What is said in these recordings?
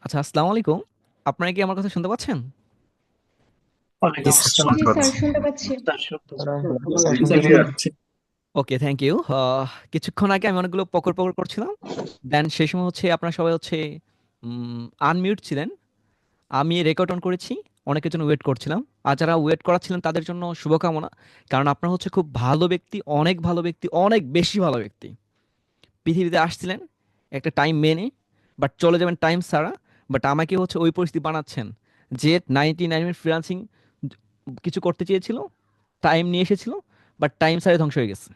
আচ্ছা, আসসালামু আলাইকুম। আপনারা কি আমার কথা শুনতে পাচ্ছেন? ওয়ালাইকুম আসসালাম। জি স্যার, শুনতে পাচ্ছি। স্যার, শুনতে পাচ্ছি। ওকে, থ্যাংক ইউ। কিছুক্ষণ আগে আমি অনেকগুলো পকর পকর করছিলাম। দেন সেই সময় হচ্ছে আপনারা সবাই হচ্ছে আনমিউট ছিলেন। আমি রেকর্ড অন করেছি। অনেকের জন্য ওয়েট করছিলাম। আর যারা ওয়েট করাচ্ছিলেন তাদের জন্য শুভকামনা। কারণ আপনারা হচ্ছে খুব ভালো ব্যক্তি, অনেক ভালো ব্যক্তি, অনেক বেশি ভালো ব্যক্তি। পৃথিবীতে আসছিলেন একটা টাইম মেনে, বাট চলে যাবেন টাইম ছাড়া। বাট আমাকে হচ্ছে ওই পরিস্থিতি বানাচ্ছেন যে 99 মিনিট ফ্রিল্যান্সিং কিছু করতে চেয়েছিল, টাইম নিয়ে এসেছিল, বাট টাইম সারে ধ্বংস হয়ে গেছে।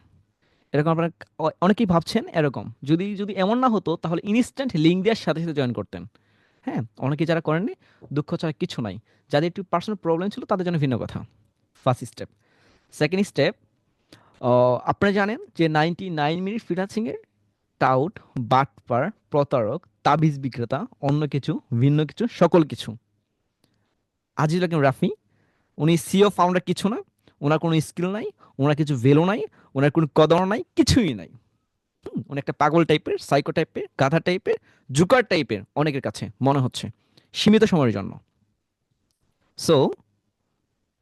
এরকম আপনারা অনেকেই ভাবছেন এরকম। যদি যদি এমন না হতো তাহলে ইনস্ট্যান্ট লিঙ্ক দেওয়ার সাথে সাথে জয়েন করতেন। হ্যাঁ, অনেকেই যারা করেননি, দুঃখ ছাড়া কিছু নাই। যাদের একটু পার্সোনাল প্রবলেম ছিল তাদের জন্য ভিন্ন কথা। First step. সেকেন্ড স্টেপ, আপনারা জানেন যে 99 মিনিট ফ্রিল্যান্সিংয়ের টাউট, বাটপার, প্রতারক, তাবিজ বিক্রেতা, অন্য কিছু, ভিন্ন কিছু, সকল কিছু আজিজুল হাকিম রাফি, উনি সিও ফাউন্ডার কিছু না। ওনার কোনো স্কিল নাই, ওনার কিছু ভ্যালু নাই, ওনার কোনো কদর নাই, কিছুই নাই। উনি একটা পাগল টাইপের, সাইকো টাইপের, গাধা টাইপের, জুকার টাইপের অনেকের কাছে মনে হচ্ছে, সীমিত সময়ের জন্য। সো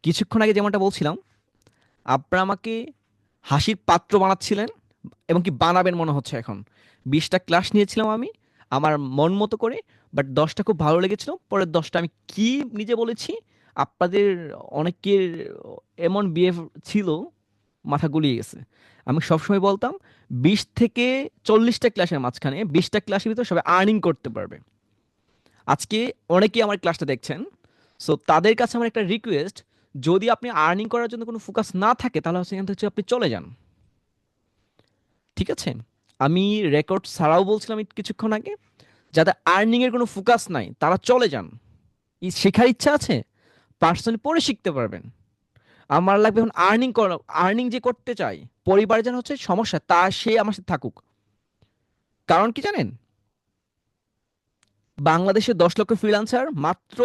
কিছুক্ষণ আগে যেমনটা বলছিলাম, আপনারা আমাকে হাসির পাত্র বানাচ্ছিলেন এবং কি বানাবেন মনে হচ্ছে এখন। 20টা ক্লাস নিয়েছিলাম আমি আমার মন মতো করে, বাট 10টা খুব ভালো লেগেছিল। পরের 10টা আমি কি নিজে বলেছি, আপনাদের অনেকের এমন বিহেভ ছিল, মাথা গুলিয়ে গেছে। আমি সবসময় বলতাম 20 থেকে 40টা ক্লাসের মাঝখানে 20টা ক্লাসের ভিতরে সবাই আর্নিং করতে পারবে। আজকে অনেকেই আমার ক্লাসটা দেখছেন। সো তাদের কাছে আমার একটা রিকোয়েস্ট, যদি আপনি আর্নিং করার জন্য কোনো ফোকাস না থাকে তাহলে সেখান থেকে হচ্ছে আপনি চলে যান। ঠিক আছে? আমি রেকর্ড ছাড়াও বলছিলাম কিছুক্ষণ আগে, যাদের আর্নিং এর কোনো ফোকাস নাই তারা চলে যান। শেখার ইচ্ছা আছে, পার্সোনালি পড়ে শিখতে পারবেন। আমার লাগবে এখন আর্নিং করা। আর্নিং যে করতে চাই, পরিবারে যেন হচ্ছে সমস্যা তা সে আমার সাথে থাকুক। কারণ কি জানেন, বাংলাদেশে 10 লক্ষ ফ্রিল্যান্সার, মাত্র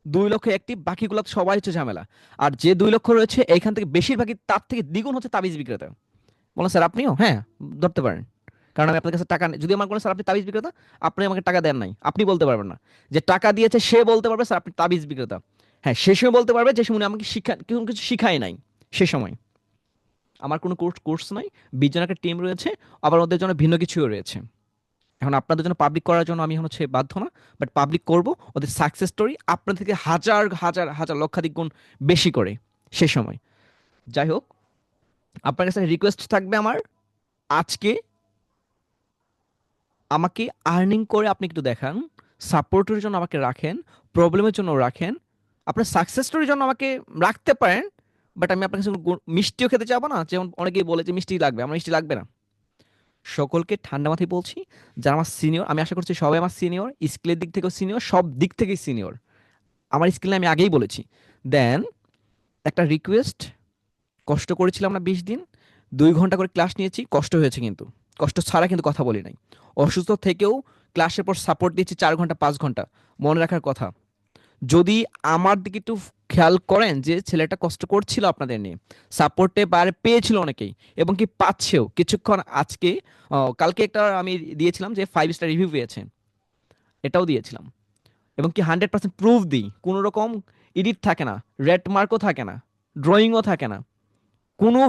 2 লক্ষ অ্যাক্টিভ, বাকিগুলো সবাই হচ্ছে ঝামেলা। আর যে 2 লক্ষ রয়েছে এইখান থেকে বেশিরভাগই তার থেকে দ্বিগুণ হচ্ছে তাবিজ বিক্রেতা। বলেন স্যার আপনিও? হ্যাঁ, ধরতে পারেন। কারণ আমি আপনার কাছে টাকা যদি আমার কোনো স্যার আপনি তাবিজ বিক্রেতা, আপনি আমাকে টাকা দেন নাই, আপনি বলতে পারবেন না। যে টাকা দিয়েছে সে বলতে পারবে স্যার আপনি তাবিজ বিক্রেতা। হ্যাঁ, সে সময় বলতে পারবে যে সময় উনি আমাকে শিক্ষা কোনো কিছু শিখায় নাই। সে সময় আমার কোনো কোর্স কোর্স নাই। 20 জন একটা টিম রয়েছে, আবার ওদের জন্য ভিন্ন কিছুও রয়েছে। এখন আপনাদের জন্য পাবলিক করার জন্য আমি এখন হচ্ছে বাধ্য না, বাট পাবলিক করব ওদের সাকসেস স্টোরি আপনার থেকে হাজার হাজার হাজার লক্ষাধিক গুণ বেশি করে সে সময়। যাই হোক, আপনার কাছে রিকোয়েস্ট থাকবে আমার, আজকে আমাকে আর্নিং করে আপনি একটু দেখান। সাপোর্টের জন্য আমাকে রাখেন, প্রবলেমের জন্য রাখেন, আপনার সাকসেস স্টোরির জন্য আমাকে রাখতে পারেন। বাট আমি আপনার কাছে কোনো মিষ্টিও খেতে চাবো না। যেমন অনেকেই বলে যে মিষ্টি লাগবে, আমার মিষ্টি লাগবে না। সকলকে ঠান্ডা মাথায় বলছি, যারা আমার সিনিয়র, আমি আশা করছি সবাই আমার সিনিয়র, স্কিলের দিক থেকেও সিনিয়র, সব দিক থেকেই সিনিয়র। আমার স্কিল নিয়ে আমি আগেই বলেছি। দেন একটা রিকোয়েস্ট, কষ্ট করেছিলাম না 20 দিন, 2 ঘন্টা করে ক্লাস নিয়েছি, কষ্ট হয়েছে কিন্তু, কষ্ট ছাড়া কিন্তু কথা বলি নাই। অসুস্থ থেকেও ক্লাসের পর সাপোর্ট দিয়েছি 4 ঘন্টা 5 ঘন্টা। মনে রাখার কথা, যদি আমার দিকে একটু খেয়াল করেন যে ছেলেটা কষ্ট করছিল আপনাদের নিয়ে, সাপোর্টে বারে পেয়েছিল অনেকেই, এবং কি পাচ্ছেও কিছুক্ষণ আজকে। কালকে একটা আমি দিয়েছিলাম যে 5 স্টার রিভিউ পেয়েছে, এটাও দিয়েছিলাম। এবং কি 100% প্রুফ দিই, কোনো রকম এডিট থাকে না, রেড মার্কও থাকে না, ড্রয়িংও থাকে না, কোনো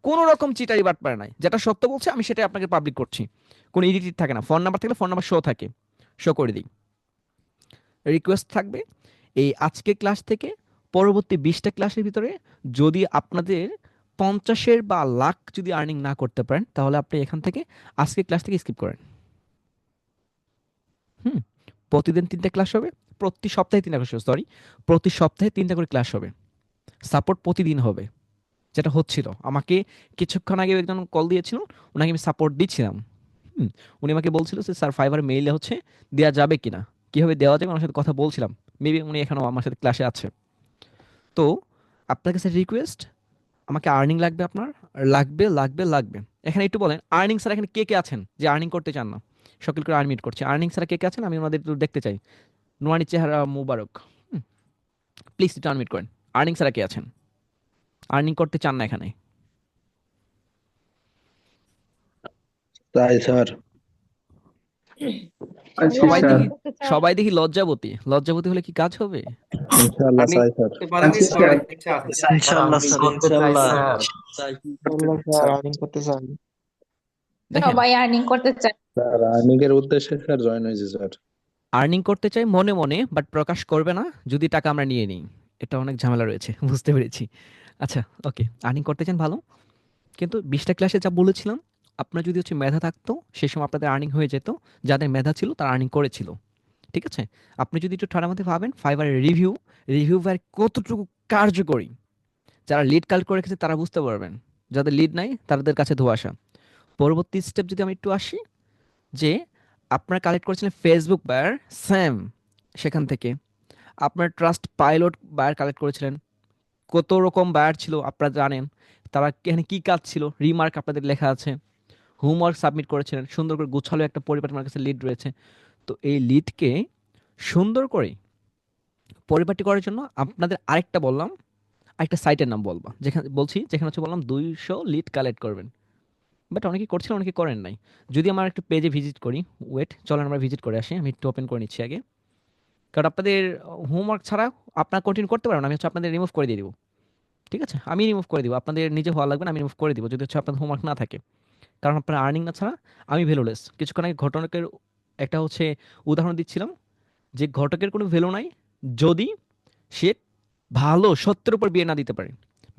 কোনো রকম চিটারি বাট পারে নাই। যেটা সত্য বলছে আমি সেটাই আপনাকে পাবলিক করছি। কোনো এডিট থাকে না, ফোন নাম্বার থাকলে ফোন নাম্বার শো থাকে, শো করে দিই। রিকোয়েস্ট থাকবে, এই আজকে ক্লাস থেকে পরবর্তী 20টা ক্লাসের ভিতরে যদি আপনাদের 50-এর বা লাখ যদি আর্নিং না করতে পারেন তাহলে আপনি এখান থেকে আজকে ক্লাস থেকে স্কিপ করেন। হুম। প্রতিদিন 3টা ক্লাস হবে, প্রতি সপ্তাহে 3টা ক্লাস, সরি, প্রতি সপ্তাহে 3টা করে ক্লাস হবে। সাপোর্ট প্রতিদিন হবে, যেটা হচ্ছিল আমাকে। কিছুক্ষণ আগে একজন কল দিয়েছিল, ওনাকে আমি সাপোর্ট দিচ্ছিলাম। হুম। উনি আমাকে বলছিল যে স্যার ফাইবার মেইলে হচ্ছে দেওয়া যাবে কিনা, কিভাবে দেওয়া যাবে, ওনার সাথে কথা বলছিলাম। মেবি উনি এখনো আমার সাথে ক্লাসে আছে। তো আপনার কাছে রিকোয়েস্ট, আমাকে আর্নিং লাগবে আপনার, লাগবে লাগবে লাগবে। এখানে একটু বলেন আর্নিং স্যার এখানে কে কে আছেন যে আর্নিং করতে চান না। সকল করে আর্নিট করছে, আর্নিং স্যার কে কে আছেন আমি ওনাদের একটু দেখতে চাই। নোয়ানি চেহারা মুবারক, প্লিজ একটু আনমিট করেন। আর্নিং স্যার কে আছেন, আর্নিং করতে চান না এখানে? তাই স্যার। আচ্ছা সবাই স্যার দেখি সবাই দেখি লজ্জাবতী লজ্জাবতী হলে কি কাজ হবে? ইনশাআল্লাহ আমি চাই স্যার করতে পারেনি আচ্ছা স্যার, স্যার ইচ্ছা আছে স্যার। ইনশাআল্লাহ স্যার ইনশাআল্লাহ করতে ইনশাআল্লাহ স্যার স্যার আর্নিং করতে চান। দেখেন, সবাই আর্নিং করতে চায়। স্যার আর্নিং এর উদ্দেশ্যে স্যার জয়েন হয়েছে স্যার। আর্নিং করতে চাই মনে মনে, বাট প্রকাশ করবে না যদি টাকা আমরা নিয়ে নিই। এটা অনেক ঝামেলা রয়েছে, বুঝতে পেরেছি। আচ্ছা, ওকে, আর্নিং করতে চান ভালো, কিন্তু 20টা ক্লাসে যা বলেছিলাম, আপনার যদি হচ্ছে মেধা থাকতো সেই সময় আপনাদের আর্নিং হয়ে যেত। যাদের মেধা ছিল তারা আর্নিং করেছিল। ঠিক আছে? আপনি যদি একটু ঠান্ডার মধ্যে ভাবেন, ফাইবারের রিভিউ রিভিউ কতটুকু কার্যকরী, যারা লিড কালেক্ট করে রেখেছে তারা বুঝতে পারবেন, যাদের লিড নাই তাদের কাছে ধোঁয়াশা। পরবর্তী স্টেপ যদি আমি একটু আসি, যে আপনারা কালেক্ট করেছিলেন ফেসবুক বায়ার, স্যাম, সেখান থেকে আপনার ট্রাস্ট পাইলট বায়ার কালেক্ট করেছিলেন। কত রকম বায়ার ছিল আপনারা জানেন, তারা এখানে কী কাজ ছিল, রিমার্ক আপনাদের লেখা আছে। হোমওয়ার্ক সাবমিট করেছিলেন, সুন্দর করে গুছালো একটা পরিপাটি আমার কাছে লিড রয়েছে। তো এই লিডকে সুন্দর করে পরিপাটি করার জন্য আপনাদের আরেকটা বললাম, আরেকটা সাইটের নাম বলবা, যেখানে বলছি, যেখানে হচ্ছে বললাম 200 লিড কালেক্ট করবেন। বাট অনেকে করছেন, অনেকে করেন নাই। যদি আমার একটু পেজে ভিজিট করি, ওয়েট, চলেন আমরা ভিজিট করে আসি। আমি একটু ওপেন করে নিচ্ছি আগে, কারণ আপনাদের হোমওয়ার্ক ছাড়া আপনারা কন্টিনিউ করতে পারবেন না। আমি হচ্ছে আপনাদের রিমুভ করে দিয়ে দিব। ঠিক আছে, আমি রিমুভ করে দিব, আপনাদের নিজে হওয়া লাগবে না, আমি রিমুভ করে দিব যদি হচ্ছে আপনাদের হোমওয়ার্ক না থাকে। কারণ আপনার আর্নিং না ছাড়া আমি ভ্যালুলেস। কিছুক্ষণ আগে ঘটকের একটা হচ্ছে উদাহরণ দিচ্ছিলাম, যে ঘটকের কোনো ভ্যালু নাই যদি সে ভালো সত্যের উপর বিয়ে না দিতে পারে।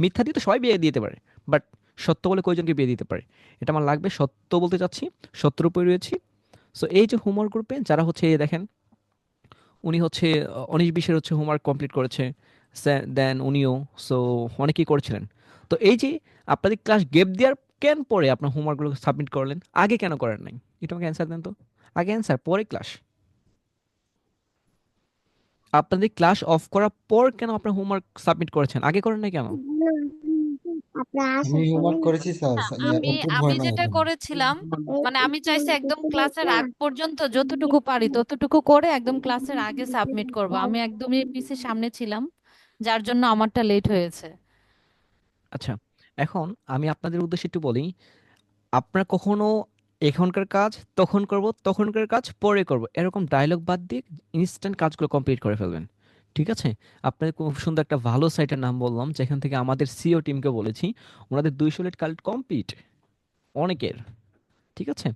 মিথ্যা দিয়ে তো সবাই বিয়ে দিতে পারে, বাট সত্য বলে কয়জনকে বিয়ে দিতে পারে? এটা আমার লাগবে, সত্য বলতে চাচ্ছি, সত্যের উপরে রয়েছি। সো এই যে হোমওয়ার্ক গ্রুপে যারা হচ্ছে, এই দেখেন, উনি হচ্ছে 19-20-এর হচ্ছে হোমওয়ার্ক কমপ্লিট করেছে, দেন উনিও, সো অনেকেই করেছিলেন। তো এই যে আপনাদের ক্লাস গেপ দেওয়ার কেন পরে আপনার হোমওয়ার্কগুলো সাবমিট করলেন, আগে কেন করেন নাই? এটা আমাকে অ্যান্সার দেন তো। আগে অ্যান্সার, পরে ক্লাস। আপনাদের ক্লাস অফ করার পর কেন আপনার হোমওয়ার্ক সাবমিট করেছেন, আগে করেন নাই কেন? আমি হোমওয়ার্ক করেছি স্যার, না, আমি অ্যাপ্রুভ আমি হয় না যেটা এখন। করেছিলাম, মানে আমি চাইছি একদম ক্লাসের আগ পর্যন্ত যতটুকু পারি ততটুকু করে একদম ক্লাসের আগে সাবমিট করব। আমি একদমই পিসির সামনে ছিলাম, যার জন্য আমারটা লেট হয়েছে। আচ্ছা, এখন আমি আপনাদের উদ্দেশ্যে একটু বলি, আপনার কখনো এখনকার কাজ তখন করব, তখনকার কাজ পরে করব, এরকম ডায়লগ বাদ দিয়ে ইনস্ট্যান্ট কাজগুলো কমপ্লিট করে ফেলবেন। ঠিক আছে? আপনাদের খুব সুন্দর একটা ভালো সাইটের নাম বললাম, যেখান থেকে আমাদের সিও টিমকে বলেছি, ওনাদের 200 লেট কালেক্ট কমপ্লিট অনেকের। ঠিক আছে?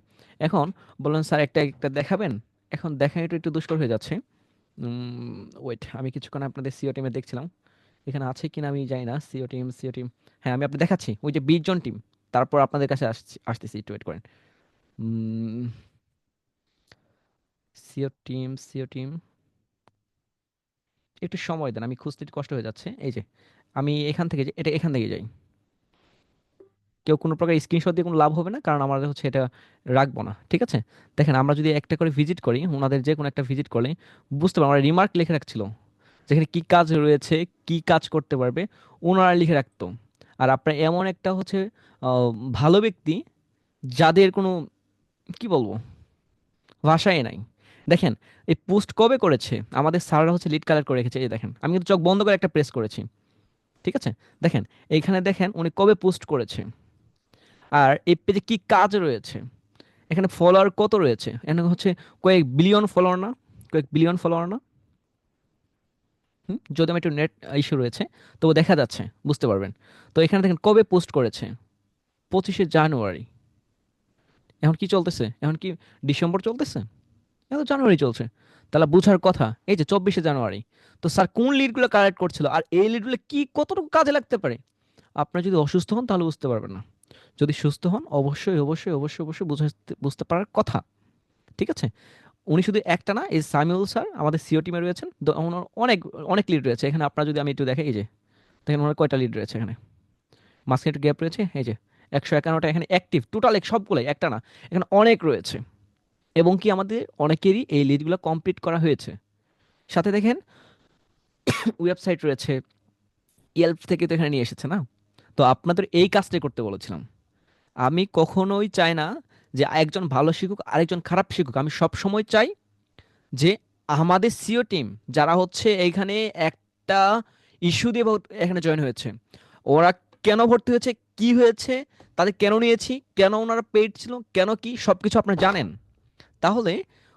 এখন বললেন স্যার একটা একটা দেখাবেন, এখন দেখা একটু একটু দুষ্কর হয়ে যাচ্ছে। ওয়েট, আমি কিছুক্ষণ আপনাদের সিও টিমে দেখছিলাম, এখানে আছে কিনা আমি জানি না। সিও টিম, সিও টিম, হ্যাঁ আমি আপনাদের দেখাচ্ছি, ওই যে 20 জন টিম, তারপর আপনাদের কাছে আসতেছি, একটু ওয়েট করেন। সিও টিম, সিও টিম, একটু সময় দেন, আমি খুঁজতে একটু কষ্ট হয়ে যাচ্ছে। এই যে আমি এখান থেকে এটা এখান থেকে যাই, কেউ কোনো প্রকার স্ক্রিনশট দিয়ে কোনো লাভ হবে না, কারণ আমাদের হচ্ছে এটা রাখবো না। ঠিক আছে? দেখেন, আমরা যদি একটা করে ভিজিট করি, ওনাদের যে কোনো একটা ভিজিট করলে বুঝতে পারবো। আমরা রিমার্ক লিখে রাখছিল, যেখানে কি কাজ রয়েছে, কি কাজ করতে পারবে, ওনারা লিখে রাখতো। আর আপনার এমন একটা হচ্ছে আহ, ভালো ব্যক্তি, যাদের কোনো, কি বলবো, ভাষাই নাই। দেখেন, এই পোস্ট কবে করেছে আমাদের স্যাররা হচ্ছে লিড কালার করে রেখেছে। এই দেখেন, আমি কিন্তু চোখ বন্ধ করে একটা প্রেস করেছি। ঠিক আছে? দেখেন, এইখানে দেখেন উনি কবে পোস্ট করেছে, আর এই পেজে কি কাজ রয়েছে, এখানে ফলোয়ার কত রয়েছে, এখানে হচ্ছে কয়েক বিলিয়ন ফলোয়ার না, কয়েক বিলিয়ন ফলোয়ার না। যদি আমার একটু নেট ইস্যু রয়েছে, তবু দেখা যাচ্ছে, বুঝতে পারবেন। তো এখানে দেখেন কবে পোস্ট করেছে, 25শে জানুয়ারি। এখন কি চলতেছে, এখন কি ডিসেম্বর চলতেছে? এখন তো জানুয়ারি চলছে। তাহলে বুঝার কথা, এই যে 24শে জানুয়ারি। তো স্যার কোন লিডগুলো কালেক্ট করছিল, আর এই লিডগুলো কি কতটুকু কাজে লাগতে পারে? আপনারা যদি অসুস্থ হন তাহলে বুঝতে পারবেন না, যদি সুস্থ হন অবশ্যই অবশ্যই অবশ্যই অবশ্যই বুঝতে পারার কথা। ঠিক আছে? উনি শুধু একটা না, এই সামিউল স্যার আমাদের সিও টিমে রয়েছেন, ওনার অনেক অনেক লিড রয়েছে এখানে। আপনারা যদি আমি একটু দেখে, এই যে দেখেন ওনার কয়টা লিড রয়েছে এখানে, মাঝখানে একটু গ্যাপ রয়েছে, এই যে 151টা এখানে অ্যাক্টিভ, টোটাল সবগুলোই, একটা না, এখানে অনেক রয়েছে। এবং কি আমাদের অনেকেরই এই লিডগুলো কমপ্লিট করা হয়েছে। সাথে দেখেন ওয়েবসাইট রয়েছে, ইয়েল্প থেকে তো এখানে নিয়ে এসেছে না। তো আপনাদের এই কাজটাই করতে বলেছিলাম। আমি কখনোই চাই না যে একজন ভালো শিক্ষক আরেকজন খারাপ শিক্ষক। আমি সব সময় চাই যে আমাদের সিও টিম যারা হচ্ছে এইখানে একটা ইস্যু দিয়ে এখানে জয়েন হয়েছে, ওরা কেন ভর্তি হয়েছে, কি হয়েছে, তাদের কেন নিয়েছি, কেন ওনারা পেইড ছিল, কেন কি, সব কিছু আপনারা জানেন। তাহলে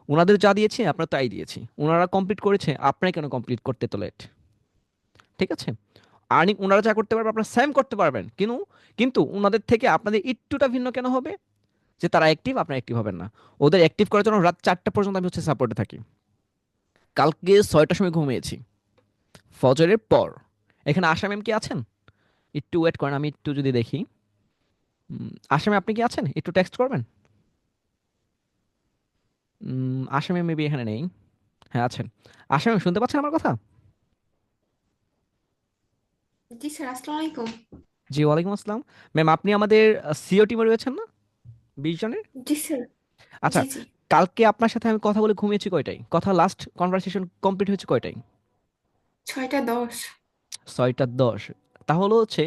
ওনাদের যা দিয়েছি আপনার তাই দিয়েছি, ওনারা কমপ্লিট করেছে, আপনার কেন কমপ্লিট করতে তো লেট? ঠিক আছে, আর্নিং ওনারা যা করতে পারবে আপনারা সেম করতে পারবেন, কিন্তু কিন্তু ওনাদের থেকে আপনাদের একটুটা ভিন্ন কেন হবে? যে তারা অ্যাক্টিভ, আপনারা অ্যাক্টিভ হবেন না। ওদের অ্যাক্টিভ করার জন্য রাত 4টা পর্যন্ত আমি হচ্ছে সাপোর্টে থাকি। কালকে 6টার সময় ঘুমিয়েছি ফজরের পর। এখানে আশা ম্যাম কি আছেন? একটু ওয়েট করেন, আমি একটু যদি দেখি। আশা ম্যাম আপনি কি আছেন? একটু টেক্সট করবেন। আশা ম্যাম মেবি এখানে নেই। হ্যাঁ আছেন। আশা ম্যাম শুনতে পাচ্ছেন আমার কথা? জি স্যার, আসসালামু আলাইকুম। জি ওয়ালাইকুম আসসালাম। ম্যাম আপনি আমাদের সিও টিমে রয়েছেন না, 20 জনের? জি স্যার। আচ্ছা, জি জি। কালকে আপনার সাথে আমি কথা বলে ঘুমিয়েছি কয়টায়? কথা লাস্ট কনভারসেশন কমপ্লিট হয়েছে কয়টায়? 6টা 10। 6টা 10। তাহলে হচ্ছে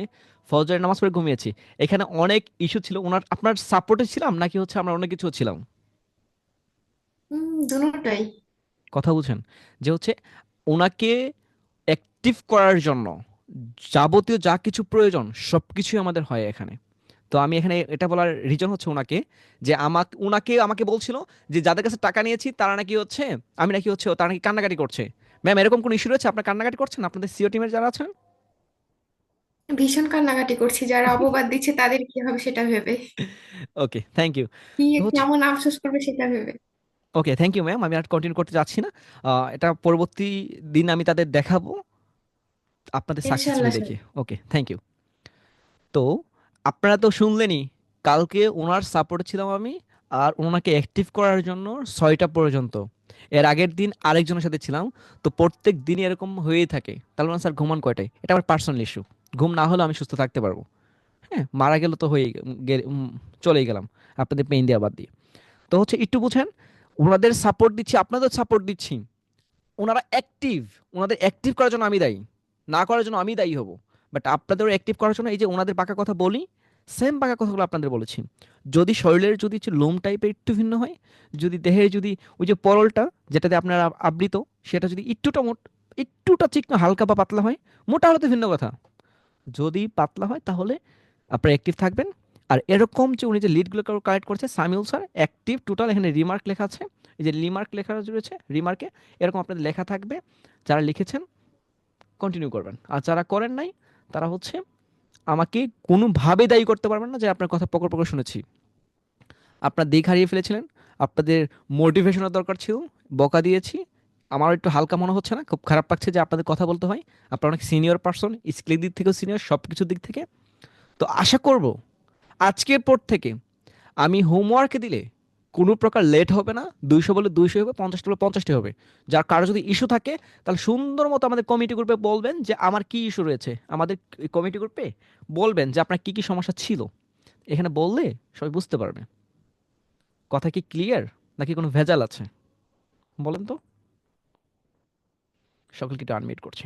ফজরের নামাজ পড়ে ঘুমিয়েছি। এখানে অনেক ইস্যু ছিল, ওনার আপনার সাপোর্টে ছিলাম নাকি হচ্ছে আমরা অনেক কিছু ছিলাম? দুটোটাই। কথা বুঝেন, যে হচ্ছে ওনাকে অ্যাক্টিভ করার জন্য যাবতীয় যা কিছু প্রয়োজন সব কিছুই আমাদের হয় এখানে। তো আমি এখানে এটা বলার রিজন হচ্ছে ওনাকে, যে আমাকে বলছিল যে যাদের কাছে টাকা নিয়েছি তারা নাকি হচ্ছে, আমি নাকি হচ্ছে তারা নাকি কান্নাকাটি করছে। ম্যাম এরকম কোন ইস্যু রয়েছে? আপনার কান্নাকাটি করছেন আপনাদের সিও টিমের যারা আছেন? ভীষণ কান্নাকাটি করছি, যারা অপবাদ দিচ্ছে তাদের কি হবে সেটা ভেবে, ওকে থ্যাংক ইউ। কি তো হচ্ছে কেমন আফসোস করবে সেটা ভেবে। ওকে থ্যাংক ইউ ম্যাম, আমি আর কন্টিনিউ করতে যাচ্ছি না। এটা পরবর্তী দিন আমি তাদের দেখাবো আপনাদের সাকসেসফুলি ইনশাল্লাহ স্যার। দেখি। Okay thank you. তো আপনারা তো শুনলেনই, কালকে ওনার সাপোর্টে ছিলাম আমি, আর ওনাকে অ্যাক্টিভ করার জন্য 6টা পর্যন্ত। এর আগের দিন আরেকজনের সাথে ছিলাম। তো প্রত্যেক দিনই এরকম হয়েই থাকে। তাহলে না স্যার ঘুমান কয়টায়? এটা আমার পার্সোনাল ইস্যু। ঘুম না হলে আমি সুস্থ থাকতে পারবো। হ্যাঁ মারা গেল তো হয়ে চলেই গেলাম আপনাদের পেইন দেওয়া বাদ দিয়ে। তো হচ্ছে একটু বুঝেন, ওনাদের সাপোর্ট দিচ্ছি, আপনাদের সাপোর্ট দিচ্ছি, ওনারা অ্যাক্টিভ, ওনাদের অ্যাক্টিভ করার জন্য আমি দায়ী, না করার জন্য আমি দায়ী হব। বাট আপনাদেরও অ্যাক্টিভ করার জন্য এই যে ওনাদের বাঁকা কথা বলি, সেম বাঁকা কথাগুলো আপনাদের বলেছি। যদি শরীরের যদি হচ্ছে লোম টাইপের একটু ভিন্ন হয়, যদি দেহের যদি ওই যে পরলটা যেটাতে আপনারা আবৃত, সেটা যদি একটুটা চিকন হালকা বা পাতলা হয়, মোটা হলে তো ভিন্ন কথা, যদি পাতলা হয় তাহলে আপনারা অ্যাক্টিভ থাকবেন। আর এরকম যে উনি যে লিডগুলো কালেক্ট করছে সামিউল স্যার অ্যাক্টিভ টোটাল, এখানে রিমার্ক লেখা আছে, এই যে রিমার্ক লেখা রয়েছে, রিমার্কে এরকম আপনাদের লেখা থাকবে। যারা লিখেছেন কন্টিনিউ করবেন, আর যারা করেন নাই তারা হচ্ছে আমাকে কোনোভাবে দায়ী করতে পারবেন না যে আপনার কথা পকর পকর শুনেছি। আপনার দিক হারিয়ে ফেলেছিলেন, আপনাদের মোটিভেশনের দরকার ছিল, বকা দিয়েছি। আমার একটু হালকা মনে হচ্ছে না, খুব খারাপ লাগছে যে আপনাদের কথা বলতে হয়। আপনারা অনেক সিনিয়র পার্সন, স্কিলের দিক থেকেও সিনিয়র, সব কিছুর দিক থেকে। তো আশা করব আজকের পর থেকে আমি হোমওয়ার্কে দিলে কোনো প্রকার লেট হবে না, 200 বলে 200 হবে, 50টা বলে 50টা হবে। যার কারো যদি ইস্যু থাকে তাহলে সুন্দর মতো আমাদের কমিটি গ্রুপে বলবেন যে আমার কি ইস্যু রয়েছে, আমাদের কমিটি গ্রুপে বলবেন যে আপনার কি কি সমস্যা ছিল। এখানে বললে সবাই বুঝতে পারবে। কথা কি ক্লিয়ার নাকি কোনো ভেজাল আছে বলেন তো? সকলকে একটু আনমিউট করছি।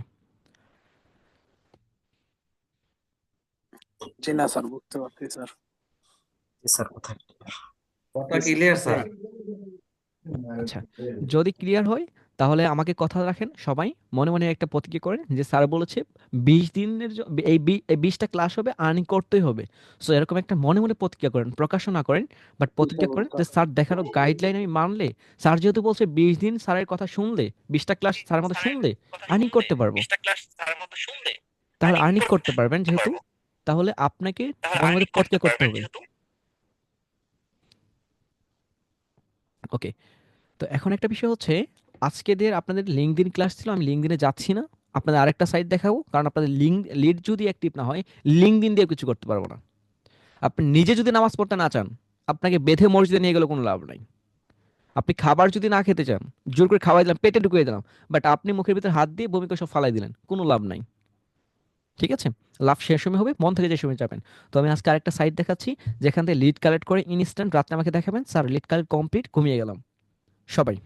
জি না স্যার, বুঝতে পারছি স্যার। জি স্যার, কোথায়? কথা ক্লিয়ার স্যার। আচ্ছা, যদি ক্লিয়ার হয় তাহলে আমাকে কথা রাখেন সবাই, মনে মনে একটা প্রতিজ্ঞা করেন যে স্যার বলেছে 20 দিনের এই 20টা ক্লাস হবে, আর্নিং করতেই হবে। সো এরকম একটা মনে মনে প্রতিজ্ঞা করেন, প্রকাশ না করেন, বাট প্রতিজ্ঞা করেন যে স্যার দেখানো গাইডলাইন আমি মানলে, স্যার যেহেতু বলছে 20 দিন স্যারের কথা শুনলে, 20টা ক্লাস স্যারের মতো শুনলে আর্নিং করতে পারবো, তাহলে আর্নিং করতে পারবেন যেহেতু, তাহলে আপনাকে মনে মনে প্রতিজ্ঞা করতে হবে। ওকে, তো এখন একটা বিষয় হচ্ছে, আজকেদের আপনাদের লিঙ্কডইন ক্লাস ছিল, আমি লিঙ্কডইনে যাচ্ছি না। আপনাদের আরেকটা সাইট দেখাবো, কারণ আপনাদের লিড যদি অ্যাক্টিভ না হয় লিঙ্কডইন দিয়ে কিছু করতে পারবো না। আপনি নিজে যদি নামাজ পড়তে না চান, আপনাকে বেঁধে মসজিদে নিয়ে গেলে কোনো লাভ নাই। আপনি খাবার যদি না খেতে চান, জোর করে খাওয়াই দিলাম, পেটে ঢুকিয়ে দিলাম, বাট আপনি মুখের ভিতরে হাত দিয়ে বমি করে সব ফালাই দিলেন, কোনো লাভ নাই। ঠিক আছে, লাভ শেষ সময় হবে, মন থেকে যে সময় যাবেন। তো আমি আজকে আরেকটা সাইট দেখাচ্ছি যেখান থেকে লিড কালেক্ট করে ইনস্ট্যান্ট রাত্রে আমাকে দেখাবেন স্যার লিড কালেক্ট কমপ্লিট, ঘুমিয়ে গেলাম সবাই।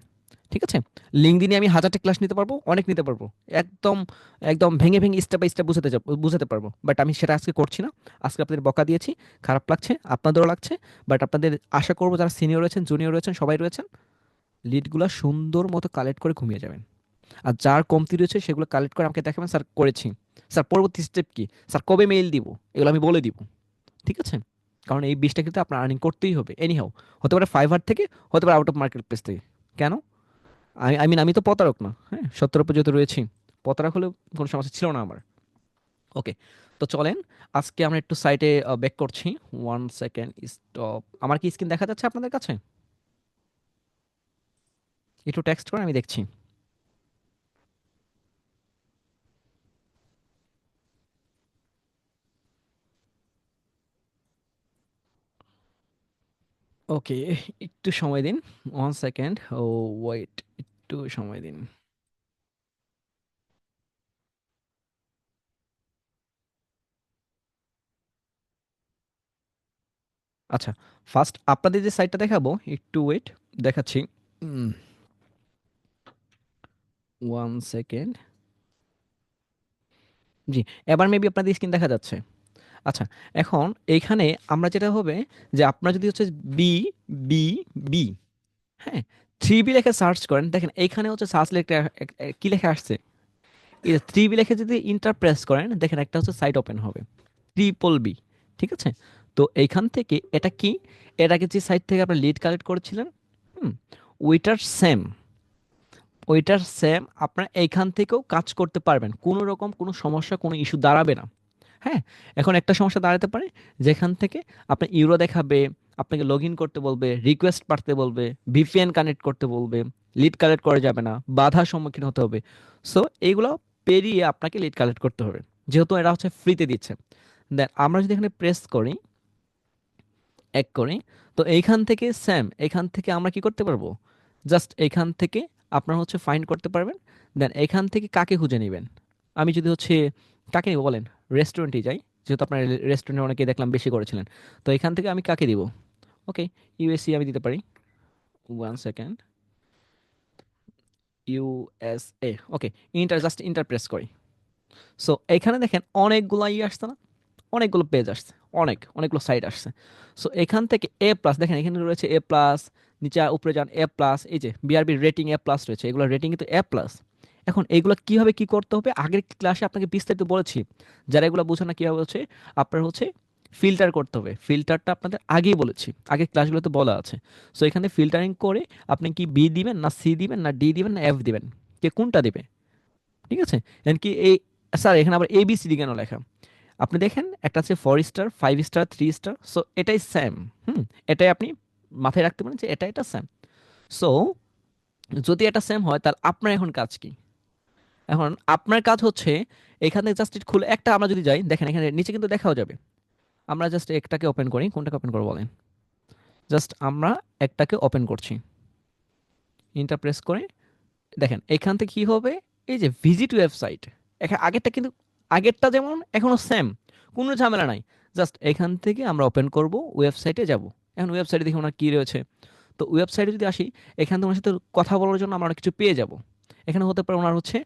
ঠিক আছে, লিঙ্কডইনে আমি 1000টা ক্লাস নিতে পারবো, অনেক নিতে পারবো, একদম একদম ভেঙে ভেঙে স্টেপ বাই স্টেপ বুঝাতে পারবো, বাট আমি সেটা আজকে করছি না। আজকে আপনাদের বকা দিয়েছি, খারাপ লাগছে, আপনাদেরও লাগছে, বাট আপনাদের আশা করবো যারা সিনিয়র রয়েছেন, জুনিয়র রয়েছেন, সবাই রয়েছেন, লিডগুলো সুন্দর মতো কালেক্ট করে ঘুমিয়ে যাবেন। আর যার কমতি রয়েছে সেগুলো কালেক্ট করে আমাকে দেখাবেন, স্যার করেছি, স্যার পরবর্তী স্টেপ কি, স্যার কবে মেইল দিব, এগুলো আমি বলে দিব। ঠিক আছে, কারণ এই 20টা কিন্তু আপনার আর্নিং করতেই হবে এনি হাও, হতে পারে ফাইভার থেকে, হতে পারে আউট অফ মার্কেট প্লেস থেকে, কেন? আই মিন আমি তো প্রতারক না, হ্যাঁ, সত্যের উপর যেহেতু রয়েছি, প্রতারক হলেও কোনো সমস্যা ছিল না আমার। ওকে, তো চলেন আজকে আমরা একটু সাইটে ব্যাক করছি। 1 সেকেন্ড, স্টপ। আমার কি স্ক্রিন দেখা যাচ্ছে আপনাদের কাছে? একটু টেক্সট করে আমি দেখছি। ওকে, একটু সময় দিন। 1 সেকেন্ড। ও ওয়েট, একটু সময় দিন। আচ্ছা, ফার্স্ট আপনাদের যে সাইটটা দেখাবো, একটু ওয়েট, দেখাচ্ছি। 1 সেকেন্ড। জি, এবার মেবি আপনাদের স্ক্রিন দেখা যাচ্ছে। আচ্ছা, এখন এইখানে আমরা যেটা হবে যে আপনার যদি হচ্ছে বি বি বি, হ্যাঁ, 3B লেখে সার্চ করেন, দেখেন এইখানে হচ্ছে সার্চ লেখা কি লেখা আসছে, এই যে 3B লেখে যদি ইন্টার প্রেস করেন, দেখেন একটা হচ্ছে সাইট ওপেন হবে, BBB। ঠিক আছে, তো এইখান থেকে এটা কি, এর আগে যে সাইট থেকে আপনি লিড কালেক্ট করেছিলেন, হুম, ওইটার সেম, ওইটার সেম আপনারা এইখান থেকেও কাজ করতে পারবেন, কোনো রকম কোনো সমস্যা কোনো ইস্যু দাঁড়াবে না। হ্যাঁ, এখন একটা সমস্যা দাঁড়াতে পারে, যেখান থেকে আপনার ইউরো দেখাবে, আপনাকে লগ ইন করতে বলবে, রিকোয়েস্ট পাঠাতে বলবে, VPN কানেক্ট করতে বলবে, লিড কালেক্ট করা যাবে না, বাধার সম্মুখীন হতে হবে। সো এইগুলো পেরিয়ে আপনাকে লিড কালেক্ট করতে হবে, যেহেতু এরা হচ্ছে ফ্রিতে দিচ্ছে। দেন আমরা যদি এখানে প্রেস করি, এক করি, তো এইখান থেকে সেম, এখান থেকে আমরা কি করতে পারবো, জাস্ট এখান থেকে আপনার হচ্ছে ফাইন্ড করতে পারবেন। দেন এখান থেকে কাকে খুঁজে নেবেন, আমি যদি হচ্ছে কাকে নিব বলেন, রেস্টুরেন্টে যাই, যেহেতু আপনার রেস্টুরেন্টে অনেকেই দেখলাম বেশি করেছিলেন, তো এখান থেকে আমি কাকে দিব, ওকে, ইউএসএ আমি দিতে পারি। 1 সেকেন্ড, USA, ওকে, জাস্ট ইন্টার প্রেস করি। সো এখানে দেখেন অনেকগুলো আসছে না, অনেকগুলো পেজ আসছে, অনেকগুলো সাইট আসছে। সো এখান থেকে A+, দেখেন এখানে রয়েছে A+, নিচে উপরে যান A+, এই যে BRB রেটিং A+ রয়েছে, এগুলো রেটিং কিন্তু A+। এখন এগুলো কিভাবে কি করতে হবে, আগের ক্লাসে আপনাকে বিস্তারিত বলেছি, যারা এগুলো বোঝে না কিভাবে হচ্ছে আপনার হচ্ছে ফিল্টার করতে হবে, ফিল্টারটা আপনাদের আগেই বলেছি, আগের ক্লাসগুলোতে বলা আছে। সো এখানে ফিল্টারিং করে আপনি কি বি দিবেন না সি দিবেন না ডি দিবেন না এফ দিবেন, কে কোনটা দিবে, ঠিক আছে। এমনকি এই, স্যার এখানে আবার ABCD কেন লেখা, আপনি দেখেন একটা আছে 4 স্টার, 5 স্টার, 3 স্টার, সো এটাই সেম। হুম, এটাই আপনি মাথায় রাখতে পারেন যে এটা সেম। সো যদি এটা সেম হয়, তাহলে আপনার এখন কাজ কি, এখন আপনার কাজ হচ্ছে এখানে জাস্ট খুলে একটা, আমরা যদি যাই দেখেন এখানে নিচে কিন্তু দেখাও যাবে, আমরা জাস্ট একটাকে ওপেন করি, কোনটাকে ওপেন করবো বলেন, জাস্ট আমরা একটাকে ওপেন করছি, ইন্টার প্রেস করে, দেখেন এখান থেকে কি হবে, এই যে ভিজিট ওয়েবসাইট, এখানে আগেরটা কিন্তু, আগেরটা যেমন এখনো সেম, কোনো ঝামেলা নাই। জাস্ট এখান থেকে আমরা ওপেন করব, ওয়েবসাইটে যাব। এখন ওয়েবসাইটে দেখি ওনার কী রয়েছে, তো ওয়েবসাইটে যদি আসি, এখান থেকে ওনার সাথে কথা বলার জন্য আমরা অনেক কিছু পেয়ে যাব। এখানে হতে পারে ওনার হচ্ছে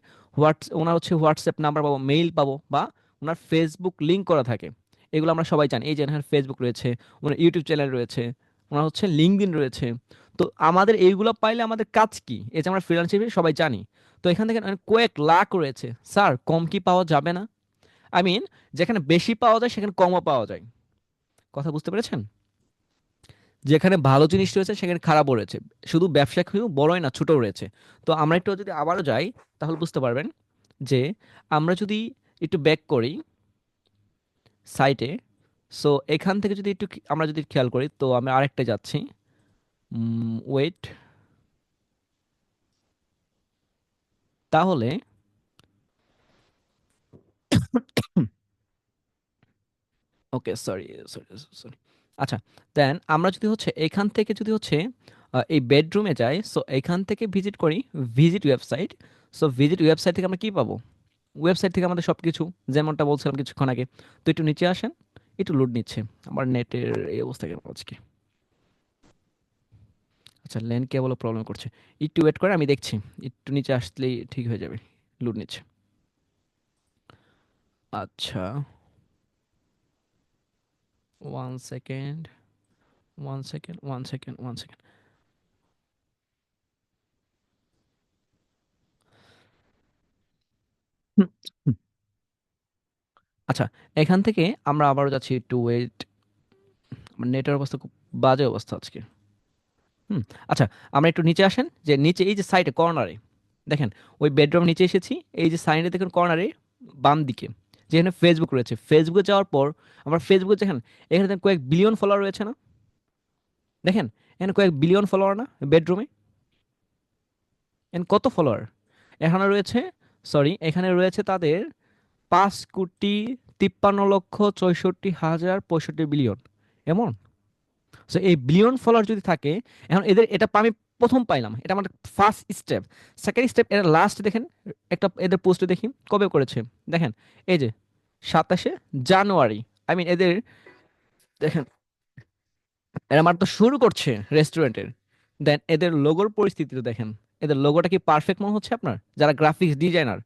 হোয়াটসঅ্যাপ নাম্বার পাবো, মেইল পাবো, বা ওনার ফেসবুক লিঙ্ক করা থাকে, এগুলো আমরা সবাই জানি, এই যে এখানে ফেসবুক রয়েছে, ওনার ইউটিউব চ্যানেল রয়েছে, ওনার হচ্ছে লিঙ্কডইন রয়েছে। তো আমাদের এইগুলো পাইলে আমাদের কাজ কি, এই যে আমরা ফ্রিল্যান্সার সবাই জানি। তো এখান থেকে কয়েক লাখ রয়েছে, স্যার কম কি পাওয়া যাবে না? আই মিন, যেখানে বেশি পাওয়া যায় সেখানে কমও পাওয়া যায়, কথা বুঝতে পেরেছেন? যেখানে ভালো জিনিস রয়েছে সেখানে খারাপও রয়েছে, শুধু ব্যবসা কিন্তু বড়ই না, ছোটও রয়েছে। তো আমরা একটু যদি আবারও যাই, তাহলে বুঝতে পারবেন যে আমরা যদি একটু ব্যাক করি সাইটে, সো এখান থেকে যদি একটু আমরা যদি খেয়াল করি, তো আমি আরেকটা যাচ্ছি, ওয়েট, তাহলে ওকে, সরি সরি সরি। আচ্ছা, দেন আমরা যদি হচ্ছে এখান থেকে যদি হচ্ছে এই বেডরুমে যাই, সো এখান থেকে ভিজিট করি, visit website. So visit website থেকে আমরা কি পাবো, ওয়েবসাইট থেকে আমাদের সব কিছু, যেমনটা বলছিলাম কিছুক্ষণ আগে। তো একটু নিচে আসেন, একটু লোড নিচ্ছে, আমার নেটের এই অবস্থা কেন আজকে। আচ্ছা, ল্যান্ড কেবলও প্রবলেম করছে, একটু ওয়েট করে আমি দেখছি, একটু নিচে আসলেই ঠিক হয়ে যাবে, লোড নিচ্ছে। আচ্ছা, 1 সেকেন্ড, 1 সেকেন্ড, 1 সেকেন্ড, 1 সেকেন্ড। আচ্ছা, এখান থেকে আমরা আবারও যাচ্ছি, একটু ওয়েট, আমার নেটের অবস্থা খুব বাজে অবস্থা আজকে। হুম। আচ্ছা, আমরা একটু নিচে আসেন, যে নিচে এই যে সাইডে কর্নারে দেখেন, ওই বেডরুম নিচে এসেছি, এই যে সাইডে দেখুন কর্নারে বাম দিকে যেখানে ফেসবুক রয়েছে, ফেসবুকে যাওয়ার পর আমরা ফেসবুকে দেখেন এখানে দেখেন কয়েক বিলিয়ন ফলোয়ার রয়েছে না? দেখেন এখানে কয়েক বিলিয়ন ফলোয়ার না বেডরুমে? এখানে কত ফলোয়ার এখানে রয়েছে? সরি, এখানে রয়েছে তাদের 5,53,64,65,000 বিলিয়ন, এমন। সো এই বিলিয়ন ফলোয়ার যদি থাকে, এখন এদের এটা আমি প্রথম পাইলাম, এটা আমার ফার্স্ট স্টেপ। সেকেন্ড স্টেপ, এরা লাস্ট দেখেন একটা এদের পোস্ট দেখি কবে করেছে, দেখেন এই যে 27শে জানুয়ারি, আই মিন এদের দেখেন, এরা মাত্র শুরু করছে রেস্টুরেন্টের। দেন এদের লোগোর পরিস্থিতি তো দেখেন, এদের লোগোটা কি পারফেক্ট মনে হচ্ছে আপনার যারা গ্রাফিক্স ডিজাইনার?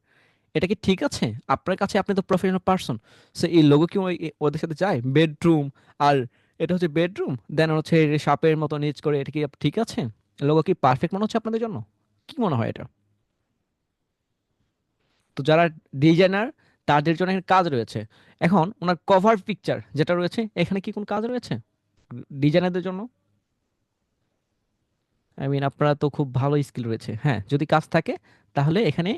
এটা কি ঠিক আছে আপনার কাছে? আপনি তো প্রফেশনাল পার্সন, সো এই লোগো কি ওদের সাথে যায়? বেডরুম, আর এটা হচ্ছে বেডরুম, দেন হচ্ছে সাপের মতো নিচ করে, এটা কি ঠিক আছে? লোগো কি পারফেক্ট মনে হচ্ছে আপনাদের জন্য? কি মনে হয় এটা? তো যারা ডিজাইনার তাদের জন্য এখানে কাজ রয়েছে। এখন ওনার কভার পিকচার যেটা রয়েছে এখানে কি কোন কাজ রয়েছে ডিজাইনারদের জন্য? আই মিন আপনারা তো খুব ভালো স্কিল রয়েছে, হ্যাঁ, যদি কাজ থাকে তাহলে এখানে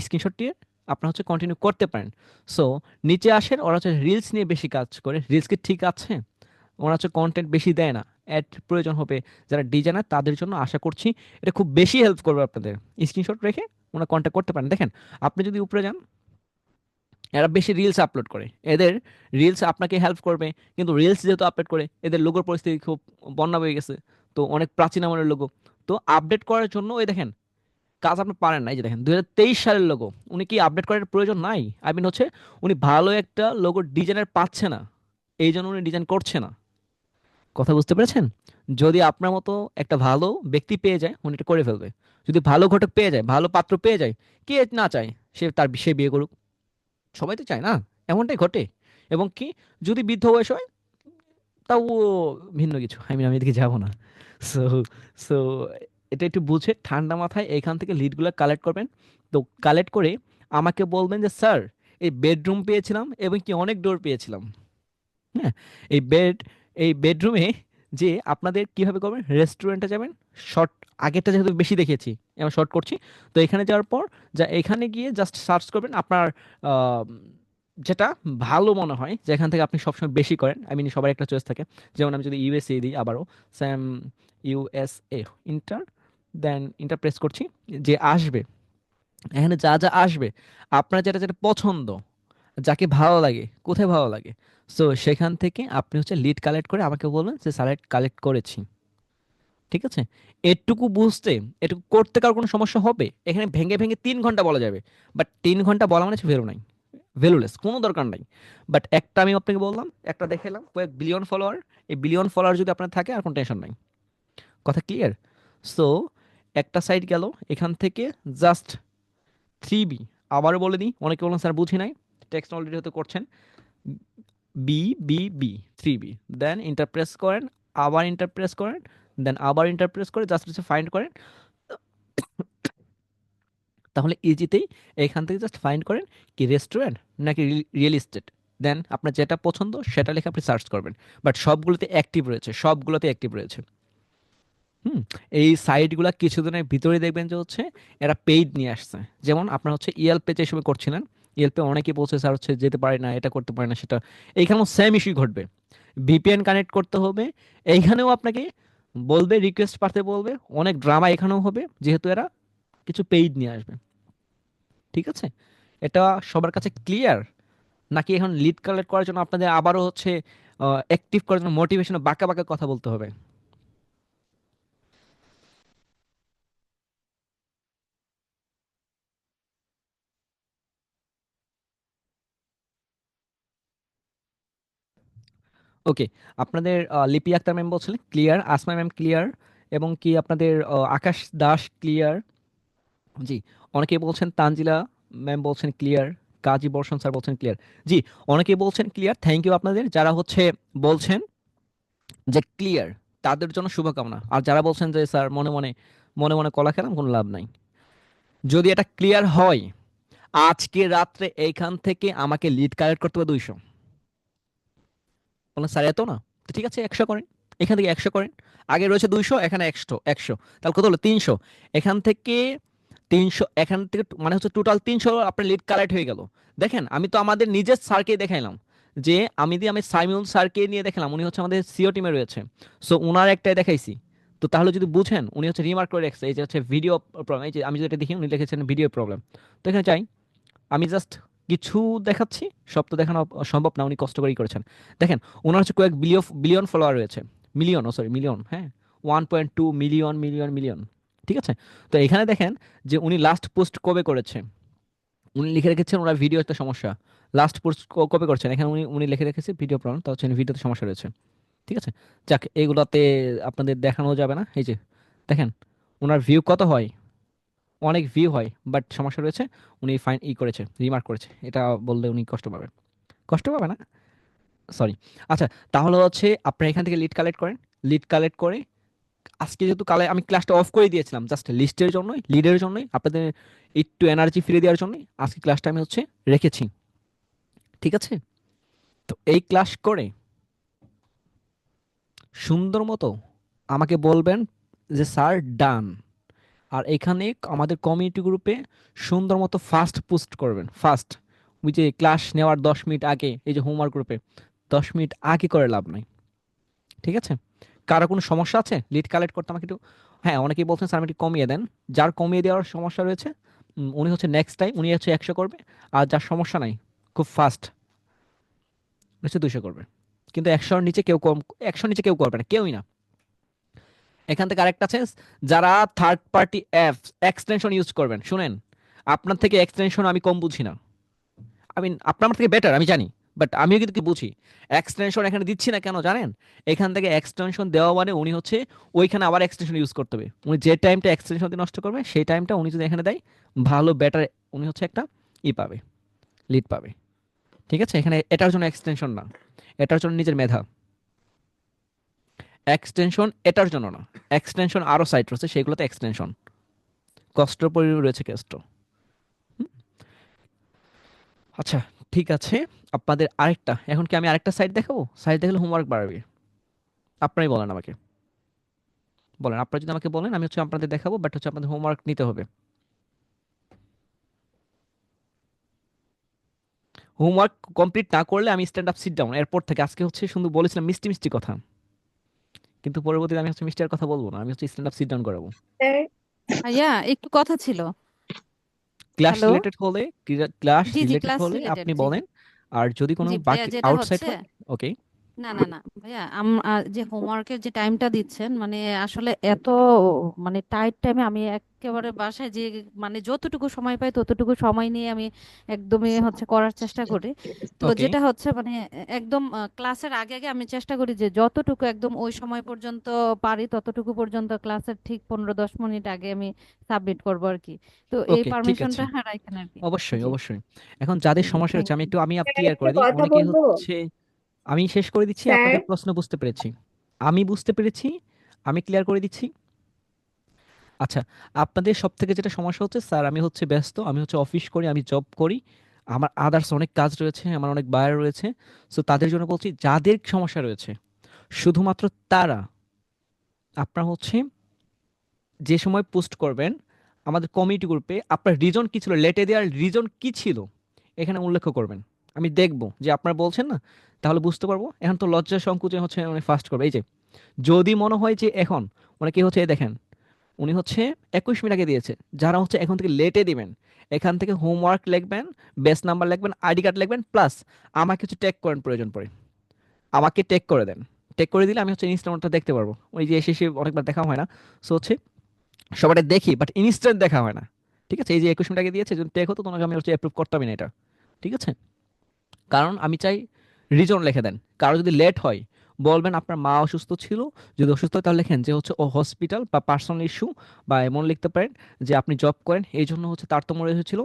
স্ক্রিনশট দিয়ে আপনারা হচ্ছে কন্টিনিউ করতে পারেন। সো নিচে আসেন, ওরা হচ্ছে রিলস নিয়ে বেশি কাজ করে, রিলস কি ঠিক আছে? ওরা হচ্ছে কন্টেন্ট বেশি দেয় না, অ্যাড প্রয়োজন হবে যারা ডিজাইনার তাদের জন্য, আশা করছি এটা খুব বেশি হেল্প করবে আপনাদের। স্ক্রিনশট রেখে ওনারা কন্ট্যাক্ট করতে পারেন। দেখেন আপনি যদি উপরে যান, এরা বেশি রিলস আপলোড করে, এদের রিলস আপনাকে হেল্প করবে, কিন্তু রিলস যেহেতু আপলোড করে এদের লোগোর পরিস্থিতি খুব বন্যা হয়ে গেছে, তো অনেক প্রাচীন আমলের লোগো। তো আপডেট করার জন্য ওই দেখেন কাজ আপনি পারেন না, এই যে দেখেন 2023 সালের লোগো, উনি কি আপডেট করার প্রয়োজন নাই? আই মিন হচ্ছে উনি ভালো একটা লোগো ডিজাইনার পাচ্ছে না, এই জন্য উনি ডিজাইন করছে না। কথা বুঝতে পেরেছেন? যদি আপনার মতো একটা ভালো ব্যক্তি পেয়ে যায় উনি এটা করে ফেলবে। যদি ভালো ঘটক পেয়ে যায়, ভালো পাত্র পেয়ে যায়, কে না চায় সে বিয়ে করুক? সবাই তো চায় না, এমনটাই ঘটে। এবং কি, যদি বৃদ্ধ বয়স হয় তাও ভিন্ন কিছু, আমি এদিকে যাব না। সো সো এটা একটু বুঝে ঠান্ডা মাথায় এখান থেকে লিডগুলো কালেক্ট করবেন। তো কালেক্ট করে আমাকে বলবেন যে স্যার এই বেডরুম পেয়েছিলাম এবং কি অনেক ডোর পেয়েছিলাম। হ্যাঁ, এই বেডরুমে যে আপনাদের কিভাবে করবেন, রেস্টুরেন্টে যাবেন, শর্ট, আগেরটা যেহেতু বেশি দেখেছি আমি শর্ট করছি, তো এখানে যাওয়ার পর যা এখানে গিয়ে জাস্ট সার্চ করবেন আপনার আহ, যেটা ভালো মনে হয়, যেখান থেকে আপনি সবসময় বেশি করেন, আই মিন সবার একটা চয়েস থাকে। যেমন আমি যদি ইউএসএ দিই, আবারও স্যাম ইউএসএ ইন্টার, দেন ইন্টার প্রেস করছি, যে আসবে এখানে যা যা আসবে আপনার যেটা যেটা পছন্দ, যাকে ভালো লাগে, কোথায় ভালো লাগে, সো সেখান থেকে আপনি হচ্ছে লিড কালেক্ট করে আমাকে বলবেন যে স্যার কালেক্ট করেছি। ঠিক আছে? এটুকু বুঝতে, এটুকু করতে কার কোনো সমস্যা হবে? এখানে ভেঙে ভেঙে 3 ঘন্টা বলা যাবে, বাট 3 ঘন্টা বলা মানে ভ্যালু নাই, ভ্যালুলেস, কোনো দরকার নাই। বাট একটা আমি আপনাকে বললাম, একটা দেখালাম, কয়েক বিলিয়ন ফলোয়ার, এই বিলিয়ন ফলোয়ার যদি আপনার থাকে আর কোনো টেনশন নাই। কথা ক্লিয়ার? সো একটা সাইড গেল, এখান থেকে জাস্ট 3B, আবারও বলে দিই, অনেকে বলুন স্যার বুঝি নাই, টেক্সট অলরেডি হতে করছেন, বি 3B, দেন ইন্টারপ্রেস করেন, আবার ইন্টারপ্রেস করেন, দেন আবার ইন্টারপ্রেস করে জাস্ট হচ্ছে ফাইন্ড করেন। তাহলে ইজিতেই এখান থেকে জাস্ট ফাইন্ড করেন কি রেস্টুরেন্ট নাকি রিয়েল এস্টেট, দেন আপনার যেটা পছন্দ সেটা লিখে আপনি সার্চ করবেন। বাট সবগুলোতে অ্যাক্টিভ রয়েছে, সবগুলোতে অ্যাক্টিভ রয়েছে। হুম। এই সাইটগুলো কিছুদিনের ভিতরে দেখবেন যে হচ্ছে এরা পেইড নিয়ে আসছে। যেমন আপনার হচ্ছে ইয়েলপে যে সময় করছিলেন, ইয়েলপে অনেকেই বলছে স্যার হচ্ছে যেতে পারে না, এটা করতে পারে না, সেটা, এইখানেও সেম ইস্যু ঘটবে। ভিপিএন কানেক্ট করতে হবে, এইখানেও আপনাকে বলবে, রিকোয়েস্ট পাঠাতে বলবে, অনেক ড্রামা এখানেও হবে, যেহেতু এরা কিছু পেইড নিয়ে আসবে। ঠিক আছে? এটা সবার কাছে ক্লিয়ার? নাকি এখন লিড কালেক্ট করার জন্য আপনাদের আবারও হচ্ছে অ্যাক্টিভ করার জন্য মোটিভেশনে বাঁকা বাঁকা কথা বলতে হবে? ওকে, আপনাদের লিপি আক্তার ম্যাম বলছিলেন ক্লিয়ার, আসমা ম্যাম ক্লিয়ার, এবং কি আপনাদের আকাশ দাস ক্লিয়ার। জি, অনেকেই বলছেন, তানজিলা ম্যাম বলছেন ক্লিয়ার, কাজী বর্ষণ স্যার বলছেন ক্লিয়ার। জি, অনেকেই বলছেন ক্লিয়ার, থ্যাংক ইউ আপনাদের যারা হচ্ছে বলছেন যে ক্লিয়ার, তাদের জন্য শুভকামনা। আর যারা বলছেন যে স্যার মনে মনে মনে মনে কলা খেলাম, কোনো লাভ নাই। যদি এটা ক্লিয়ার হয়, আজকে রাত্রে এইখান থেকে আমাকে লিড কালেক্ট করতে হবে 200। বলেন স্যার এত না, তো ঠিক আছে 100 করেন, এখান থেকে 100 করেন। আগে রয়েছে 200, এখানে 100 100, তাহলে কত হলো 300। এখান থেকে 300, এখান থেকে মানে হচ্ছে টোটাল 300 আপনার লিড কালেক্ট হয়ে গেল। দেখেন আমি তো আমাদের নিজের স্যারকে দেখাইলাম, যে আমি সাইমুল স্যারকে নিয়ে দেখালাম, উনি হচ্ছে আমাদের সিও টিমে রয়েছে। সো উনার একটাই দেখাইছি। তো তাহলে যদি বুঝেন, উনি হচ্ছে রিমার্ক করে রাখছে এই যে হচ্ছে ভিডিও প্রবলেম। এই যে আমি যেটা দেখি উনি লিখেছেন ভিডিও প্রবলেম। তো এখানে চাই আমি জাস্ট কিছু দেখাচ্ছি, সব তো দেখানো সম্ভব না, উনি কষ্ট করেই করেছেন। দেখেন ওনার হচ্ছে কয়েক বিলিয়ন ফলোয়ার রয়েছে, মিলিয়ন, সরি মিলিয়ন, হ্যাঁ 1.2 মিলিয়ন মিলিয়ন মিলিয়ন। ঠিক আছে, তো এখানে দেখেন যে উনি লাস্ট পোস্ট কবে করেছে। উনি লিখে রেখেছেন ওনার ভিডিও একটা সমস্যা। লাস্ট পোস্ট কবে করছেন, এখানে উনি উনি লিখে রেখেছে ভিডিও প্রবলেম, তা হচ্ছে ভিডিওতে সমস্যা রয়েছে। ঠিক আছে, যাক এইগুলাতে আপনাদের দেখানো যাবে না। এই যে দেখেন ওনার ভিউ কত হয়, অনেক ভিউ হয়, বাট সমস্যা রয়েছে। উনি ফাইন করেছে, রিমার্ক করেছে, এটা বললে উনি কষ্ট পাবেন। কষ্ট পাবে না, সরি। আচ্ছা, তাহলে হচ্ছে আপনারা এখান থেকে লিড কালেক্ট করেন। লিড কালেক্ট করে আজকে যেহেতু কালে আমি ক্লাসটা অফ করে দিয়েছিলাম জাস্ট লিস্টের জন্যই, লিডের জন্যই, আপনাদের একটু এনার্জি ফিরে দেওয়ার জন্যই আজকে ক্লাসটা আমি হচ্ছে রেখেছি। ঠিক আছে, তো এই ক্লাস করে সুন্দর মতো আমাকে বলবেন যে স্যার ডান। আর এখানে আমাদের কমিউনিটি গ্রুপে সুন্দর মতো ফাস্ট পোস্ট করবেন, ফাস্ট। ওই যে ক্লাস নেওয়ার 10 মিনিট আগে, এই যে হোমওয়ার্ক গ্রুপে 10 মিনিট আগে করে লাভ নাই। ঠিক আছে, কারো কোনো সমস্যা আছে লিড কালেক্ট করতে আমাকে একটু, হ্যাঁ অনেকেই বলছেন স্যার আমি একটু কমিয়ে দেন। যার কমিয়ে দেওয়ার সমস্যা রয়েছে উনি হচ্ছে নেক্সট টাইম উনি হচ্ছে 100 করবে। আর যার সমস্যা নাই, খুব ফাস্ট, হচ্ছে 200 করবে। কিন্তু 100-র নিচে কেউ কম, 100-র নিচে কেউ করবে না, কেউই না। এখান থেকে আরেকটা আছে, যারা third party apps extension use করবেন, শুনেন আপনার থেকে এক্সটেনশন আমি কম বুঝি না। আমি আপনার আমার থেকে বেটার আমি জানি, বাট আমিও কিন্তু কি বুঝি। এক্সটেনশন এখানে দিচ্ছি না কেন জানেন? এখান থেকে এক্সটেনশন দেওয়া মানে উনি হচ্ছে ওইখানে আবার এক্সটেনশন ইউজ করতে হবে। উনি যে টাইমটা এক্সটেনশন দিয়ে নষ্ট করবে সেই টাইমটা উনি যদি এখানে দেয়, ভালো বেটার উনি হচ্ছে একটা পাবে, লিড পাবে। ঠিক আছে, এখানে এটার জন্য এক্সটেনশন না, এটার জন্য নিজের মেধা। এক্সটেনশন এটার জন্য না, এক্সটেনশন আরো সাইট রয়েছে, সেগুলোতে এক্সটেনশন কষ্টের পরিমাণ রয়েছে কেষ্ট। আচ্ছা, ঠিক আছে, আপনাদের আরেকটা, এখন কি আমি আরেকটা সাইট দেখাবো? সাইট দেখলে হোমওয়ার্ক বাড়বে, আপনারাই বলেন আমাকে, বলেন আপনারা যদি আমাকে বলেন আমি হচ্ছে আপনাদের দেখাবো, বাট হচ্ছে আপনাদের হোমওয়ার্ক নিতে হবে। হোমওয়ার্ক কমপ্লিট না করলে আমি স্ট্যান্ড আপ সিট ডাউন এরপর থেকে। আজকে হচ্ছে শুধু বলেছিলাম মিষ্টি মিষ্টি কথা, কিন্তু পরবর্তীতে আমি হচ্ছে মিষ্টি আর কথা বলবো না, আমি হচ্ছে স্ট্যান্ড আপ সিট ডাউন করাবো। স্যার, ভাইয়া একটু কথা ছিল। Class hello. রিলেটেড হলে, ক্লাস জি জি, রিলেটেড ক্লাস হলে রিলেটেড, আপনি জি। বলেন। আর যদি কোনো জি ভাইয়া, বাকি যেটা আউটসাইড হচ্ছে, হয়, ওকে। না না না ভাইয়া, যে হোমওয়ার্কের যে টাইমটা দিচ্ছেন, মানে আসলে এত মানে টাইট টাইমে আমি একেবারে বাসায় যে মানে যতটুকু সময় পাই ততটুকু সময় নিয়ে আমি একদমই হচ্ছে করার চেষ্টা করি। তো ওকে, যেটা হচ্ছে মানে একদম ক্লাসের আগে আগে আমি চেষ্টা করি যে যতটুকু একদম ওই সময় পর্যন্ত পারি ততটুকু পর্যন্ত ক্লাসের ঠিক 15-10 মিনিট আগে আমি সাবমিট করবো আর কি। তো এই ওকে, ঠিক আছে, পারমিশনটা রাখেন আর কি। অবশ্যই জি, অবশ্যই। এখন যাদের সমস্যা থ্যাংক হচ্ছে আমি ইউ। একটু স্যার ক্লিয়ার একটা করে দিই। কথা অনেকে বলবো? হচ্ছে, আমি শেষ করে দিচ্ছি, স্যার, আপনাদের প্রশ্ন বুঝতে পেরেছি, আমি বুঝতে পেরেছি, আমি ক্লিয়ার করে দিচ্ছি। আচ্ছা, আপনাদের সব থেকে যেটা সমস্যা হচ্ছে স্যার আমি হচ্ছে ব্যস্ত, আমি হচ্ছে অফিস করি, আমি জব করি, আমার আদার্স অনেক কাজ রয়েছে, আমার অনেক বায়ার রয়েছে। সো তাদের জন্য বলছি, যাদের সমস্যা রয়েছে শুধুমাত্র তারা, আপনারা হচ্ছে যে সময় পোস্ট করবেন আমাদের কমিউনিটি গ্রুপে, আপনার রিজন কি ছিল, লেটে দেওয়ার রিজন কি ছিল এখানে উল্লেখ করবেন। আমি দেখব যে আপনারা বলছেন না, তাহলে বুঝতে পারবো। এখন তো লজ্জা সংকোচে হচ্ছে মানে ফার্স্ট করবে। এই যে যদি মনে হয় যে এখন মানে কি হচ্ছে, এই দেখেন উনি হচ্ছে 21 মিনিট আগে দিয়েছে, যারা হচ্ছে এখন থেকে লেটে দিবেন এখান থেকে হোমওয়ার্ক লিখবেন, বেস নাম্বার লিখবেন, আইডি কার্ড লিখবেন, প্লাস আমাকে কিছু টেক করেন প্রয়োজন পড়ে, আমাকে টেক করে দেন। টেক করে দিলে আমি হচ্ছে ইনস্টাগ্রামটা দেখতে পারবো। ওই যে এসে অনেকবার দেখা হয় না, সো হচ্ছে সবাই দেখি বাট ইনস্ট্যান্ট দেখা হয় না। ঠিক আছে, এই যে 21 মিনিট আগে দিয়েছে, যদি টেক হতো তোমাকে আমি হচ্ছে অ্যাপ্রুভ করতামই না এটা। ঠিক আছে, কারণ আমি চাই রিজন লিখে দেন। কারো যদি লেট হয় বলবেন আপনার মা অসুস্থ ছিল, যদি অসুস্থ হয় তাহলে লেখেন যে হচ্ছে ও হসপিটাল বা পার্সোনাল ইস্যু, বা এমন লিখতে পারেন যে আপনি জব করেন এই জন্য হচ্ছে তারতম্য হয়েছিল,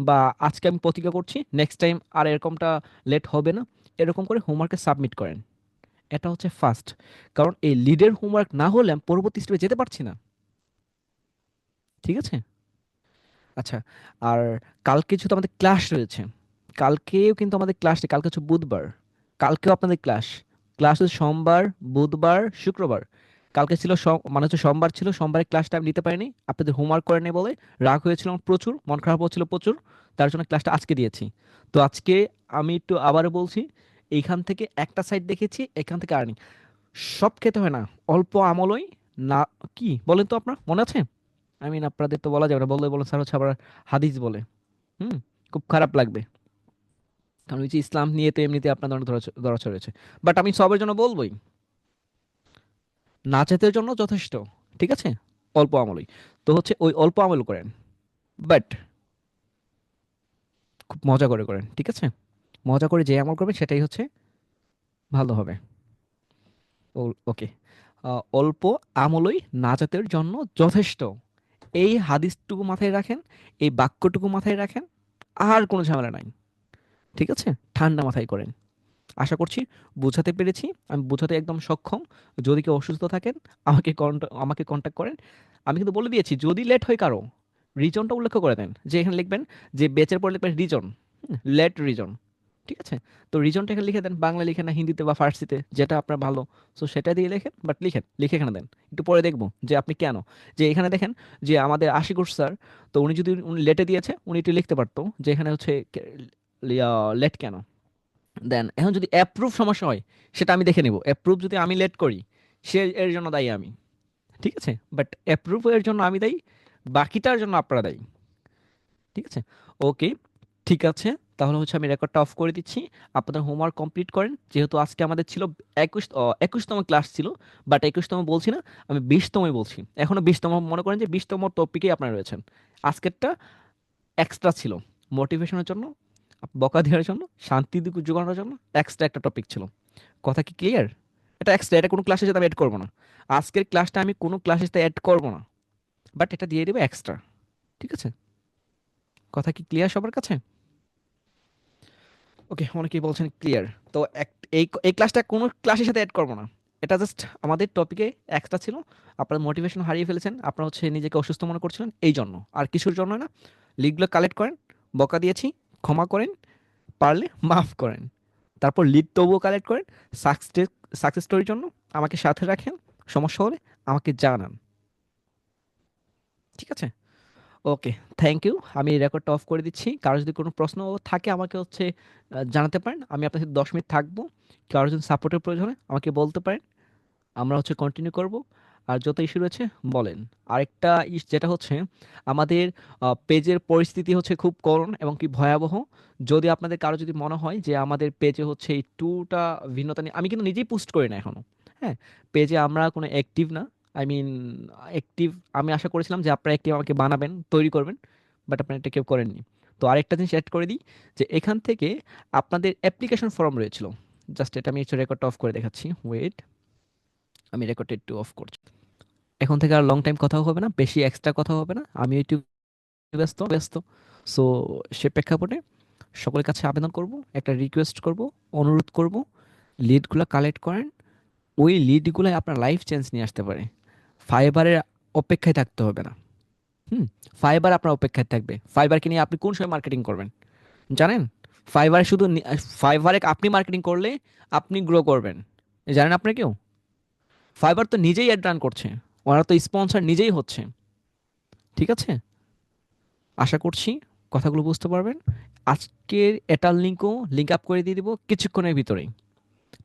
বা আজকে আমি প্রতিজ্ঞা করছি নেক্সট টাইম আর এরকমটা লেট হবে না। এরকম করে হোমওয়ার্কে সাবমিট করেন, এটা হচ্ছে ফার্স্ট। কারণ এই লিডের হোমওয়ার্ক না হলে আমি পরবর্তী স্টেপে যেতে পারছি না। ঠিক আছে, আচ্ছা। আর কালকে যেহেতু আমাদের ক্লাস রয়েছে, কালকেও কিন্তু আমাদের ক্লাস নেই, কালকে হচ্ছে বুধবার, কালকেও আপনাদের ক্লাস, ক্লাস হচ্ছে সোমবার, বুধবার, শুক্রবার। কালকে ছিল মানে হচ্ছে সোমবার ছিল, সোমবারের ক্লাসটা আমি নিতে পারিনি, আপনাদের হোমওয়ার্ক করে নেই বলে রাগ হয়েছিল আমার প্রচুর, মন খারাপ হচ্ছিল প্রচুর, তার জন্য ক্লাসটা আজকে দিয়েছি। তো আজকে আমি একটু আবারও বলছি, এইখান থেকে একটা সাইড দেখেছি, এখান থেকে আর্নিং। সব খেতে হয় না, অল্প আমলই না। কি বলেন তো, আপনার মনে আছে? আই মিন আপনাদের তো বলা যাবে না, বললে বলেন স্যার হচ্ছে আবার হাদিস বলে। হুম, খুব খারাপ লাগবে, কারণ ওই যে ইসলাম নিয়ে তো এমনিতে আপনাদের অনেক ধরাছোঁয়া রয়েছে। বাট আমি সবার জন্য বলবোই, নাচেতের জন্য যথেষ্ট, ঠিক আছে, অল্প আমলই। তো হচ্ছে ওই অল্প আমল করেন, বাট খুব মজা করে করেন, ঠিক আছে? মজা করে যে আমল করবেন সেটাই হচ্ছে ভালো হবে। ওকে, অল্প আমলই নাজাতের জন্য যথেষ্ট, এই হাদিসটুকু মাথায় রাখেন, এই বাক্যটুকু মাথায় রাখেন, আর কোনো ঝামেলা নাই, ঠিক আছে? ঠান্ডা মাথায় করেন। আশা করছি বোঝাতে পেরেছি, আমি বোঝাতে একদম সক্ষম। যদি কেউ অসুস্থ থাকেন আমাকে কন্ট্যাক্ট করেন। আমি কিন্তু বলে দিয়েছি, যদি লেট হয় কারো, রিজনটা উল্লেখ করে দেন, যে এখানে লিখবেন যে বেচের পর লিখবেন রিজন, লেট রিজন, ঠিক আছে? তো রিজনটা এখানে লিখে দেন, বাংলা লিখে না হিন্দিতে বা ফার্সিতে, যেটা আপনার ভালো। সো সেটা দিয়ে লেখেন, বাট লিখে এখানে দেন। একটু পরে দেখবো যে আপনি কেন, যে এখানে দেখেন যে আমাদের আশিকুর স্যার, তো উনি যদি উনি লেটে দিয়েছে, উনি একটু লিখতে পারতো যে এখানে হচ্ছে লেট কেন। দেন এখন যদি অ্যাপ্রুভ সমস্যা হয়, সেটা আমি দেখে নেব। অ্যাপ্রুভ যদি আমি লেট করি, সে এর জন্য দায়ী আমি, ঠিক আছে? বাট অ্যাপ্রুভ এর জন্য আমি দায়ী, বাকিটার জন্য আপনারা দায়ী, ঠিক আছে? ওকে, ঠিক আছে। তাহলে হচ্ছে আমি রেকর্ডটা অফ করে দিচ্ছি, আপনাদের হোমওয়ার্ক কমপ্লিট করেন। যেহেতু আজকে আমাদের ছিল 21তম ক্লাস ছিল, বাট 21তম বলছি না, আমি 20তমই বলছি। এখনো 20তম মনে করেন যে 20তম টপিকেই আপনারা রয়েছেন। আজকেরটা এক্সট্রা ছিল, মোটিভেশনের জন্য, বকা দেওয়ার জন্য, শান্তি যোগানোর জন্য এক্সট্রা একটা টপিক ছিল। কথা কি ক্লিয়ার? এটা এক্সট্রা, এটা কোনো ক্লাসের সাথে আমি অ্যাড করবো না। আজকের ক্লাসটা আমি কোনো ক্লাসের সাথে অ্যাড করবো না, বাট এটা দিয়ে দেবে এক্সট্রা, ঠিক আছে? কথা কি ক্লিয়ার সবার কাছে? ওকে, অনেকেই বলছেন ক্লিয়ার। তো এই এই ক্লাসটা কোনো ক্লাসের সাথে অ্যাড করবো না, এটা জাস্ট আমাদের টপিকে এক্সট্রা ছিল। আপনারা মোটিভেশন হারিয়ে ফেলেছেন, আপনারা হচ্ছে নিজেকে অসুস্থ মনে করছিলেন, এই জন্য, আর কিছুর জন্য না। লিডগুলো কালেক্ট করেন, বকা দিয়েছি, ক্ষমা করেন, পারলে মাফ করেন। তারপর লিড তবুও কালেক্ট করেন, সাকসেস সাকসেস স্টোরির জন্য আমাকে সাথে রাখেন, সমস্যা হলে আমাকে জানান, ঠিক আছে? ওকে, থ্যাংক ইউ। আমি রেকর্ডটা অফ করে দিচ্ছি। কারো যদি কোনো প্রশ্ন থাকে আমাকে হচ্ছে জানাতে পারেন, আমি আপনার সাথে 10 মিনিট থাকবো। কারো যদি সাপোর্টের প্রয়োজন হয় আমাকে বলতে পারেন, আমরা হচ্ছে কন্টিনিউ করব। আর যত ইস্যু রয়েছে বলেন। আরেকটা যেটা হচ্ছে, আমাদের পেজের পরিস্থিতি হচ্ছে খুব করুণ এবং কি ভয়াবহ। যদি আপনাদের কারো যদি মনে হয় যে আমাদের পেজে হচ্ছে এই টুটা ভিন্নতা নিয়ে, আমি কিন্তু নিজেই পোস্ট করি না এখনো, হ্যাঁ, পেজে আমরা কোনো অ্যাক্টিভ না। আই মিন অ্যাক্টিভ, আমি আশা করেছিলাম যে আপনারা অ্যাক্টিভ আমাকে বানাবেন, তৈরি করবেন, বাট আপনারা এটা কেউ করেননি। তো আরেকটা জিনিস অ্যাড করে দিই, যে এখান থেকে আপনাদের অ্যাপ্লিকেশন ফর্ম রয়েছিল, জাস্ট এটা আমি একটু রেকর্ডটা অফ করে দেখাচ্ছি, ওয়েট, আমি রেকর্ডটা একটু অফ করছি। এখন থেকে আর লং টাইম কথা হবে না, বেশি এক্সট্রা কথা হবে না, আমি একটু ব্যস্ত ব্যস্ত। সো সে প্রেক্ষাপটে সকলের কাছে আবেদন করব, একটা রিকোয়েস্ট করব, অনুরোধ করব, লিডগুলো কালেক্ট করেন। ওই লিডগুলো আপনার লাইফ চেঞ্জ নিয়ে আসতে পারে। ফাইবারের অপেক্ষায় থাকতে হবে না। হুম, ফাইবার আপনার অপেক্ষায় থাকবে। ফাইবারকে নিয়ে আপনি কোন সময় মার্কেটিং করবেন জানেন? ফাইবারে শুধু ফাইবারে আপনি মার্কেটিং করলে আপনি গ্রো করবেন, জানেন আপনি কেউ? ফাইবার তো নিজেই অ্যাড রান করছে, ওরা তো স্পন্সর নিজেই হচ্ছে, ঠিক আছে? আশা করছি কথাগুলো বুঝতে পারবেন। আজকের এটার লিঙ্ক আপ করে দিয়ে দিব কিছুক্ষণের ভিতরেই,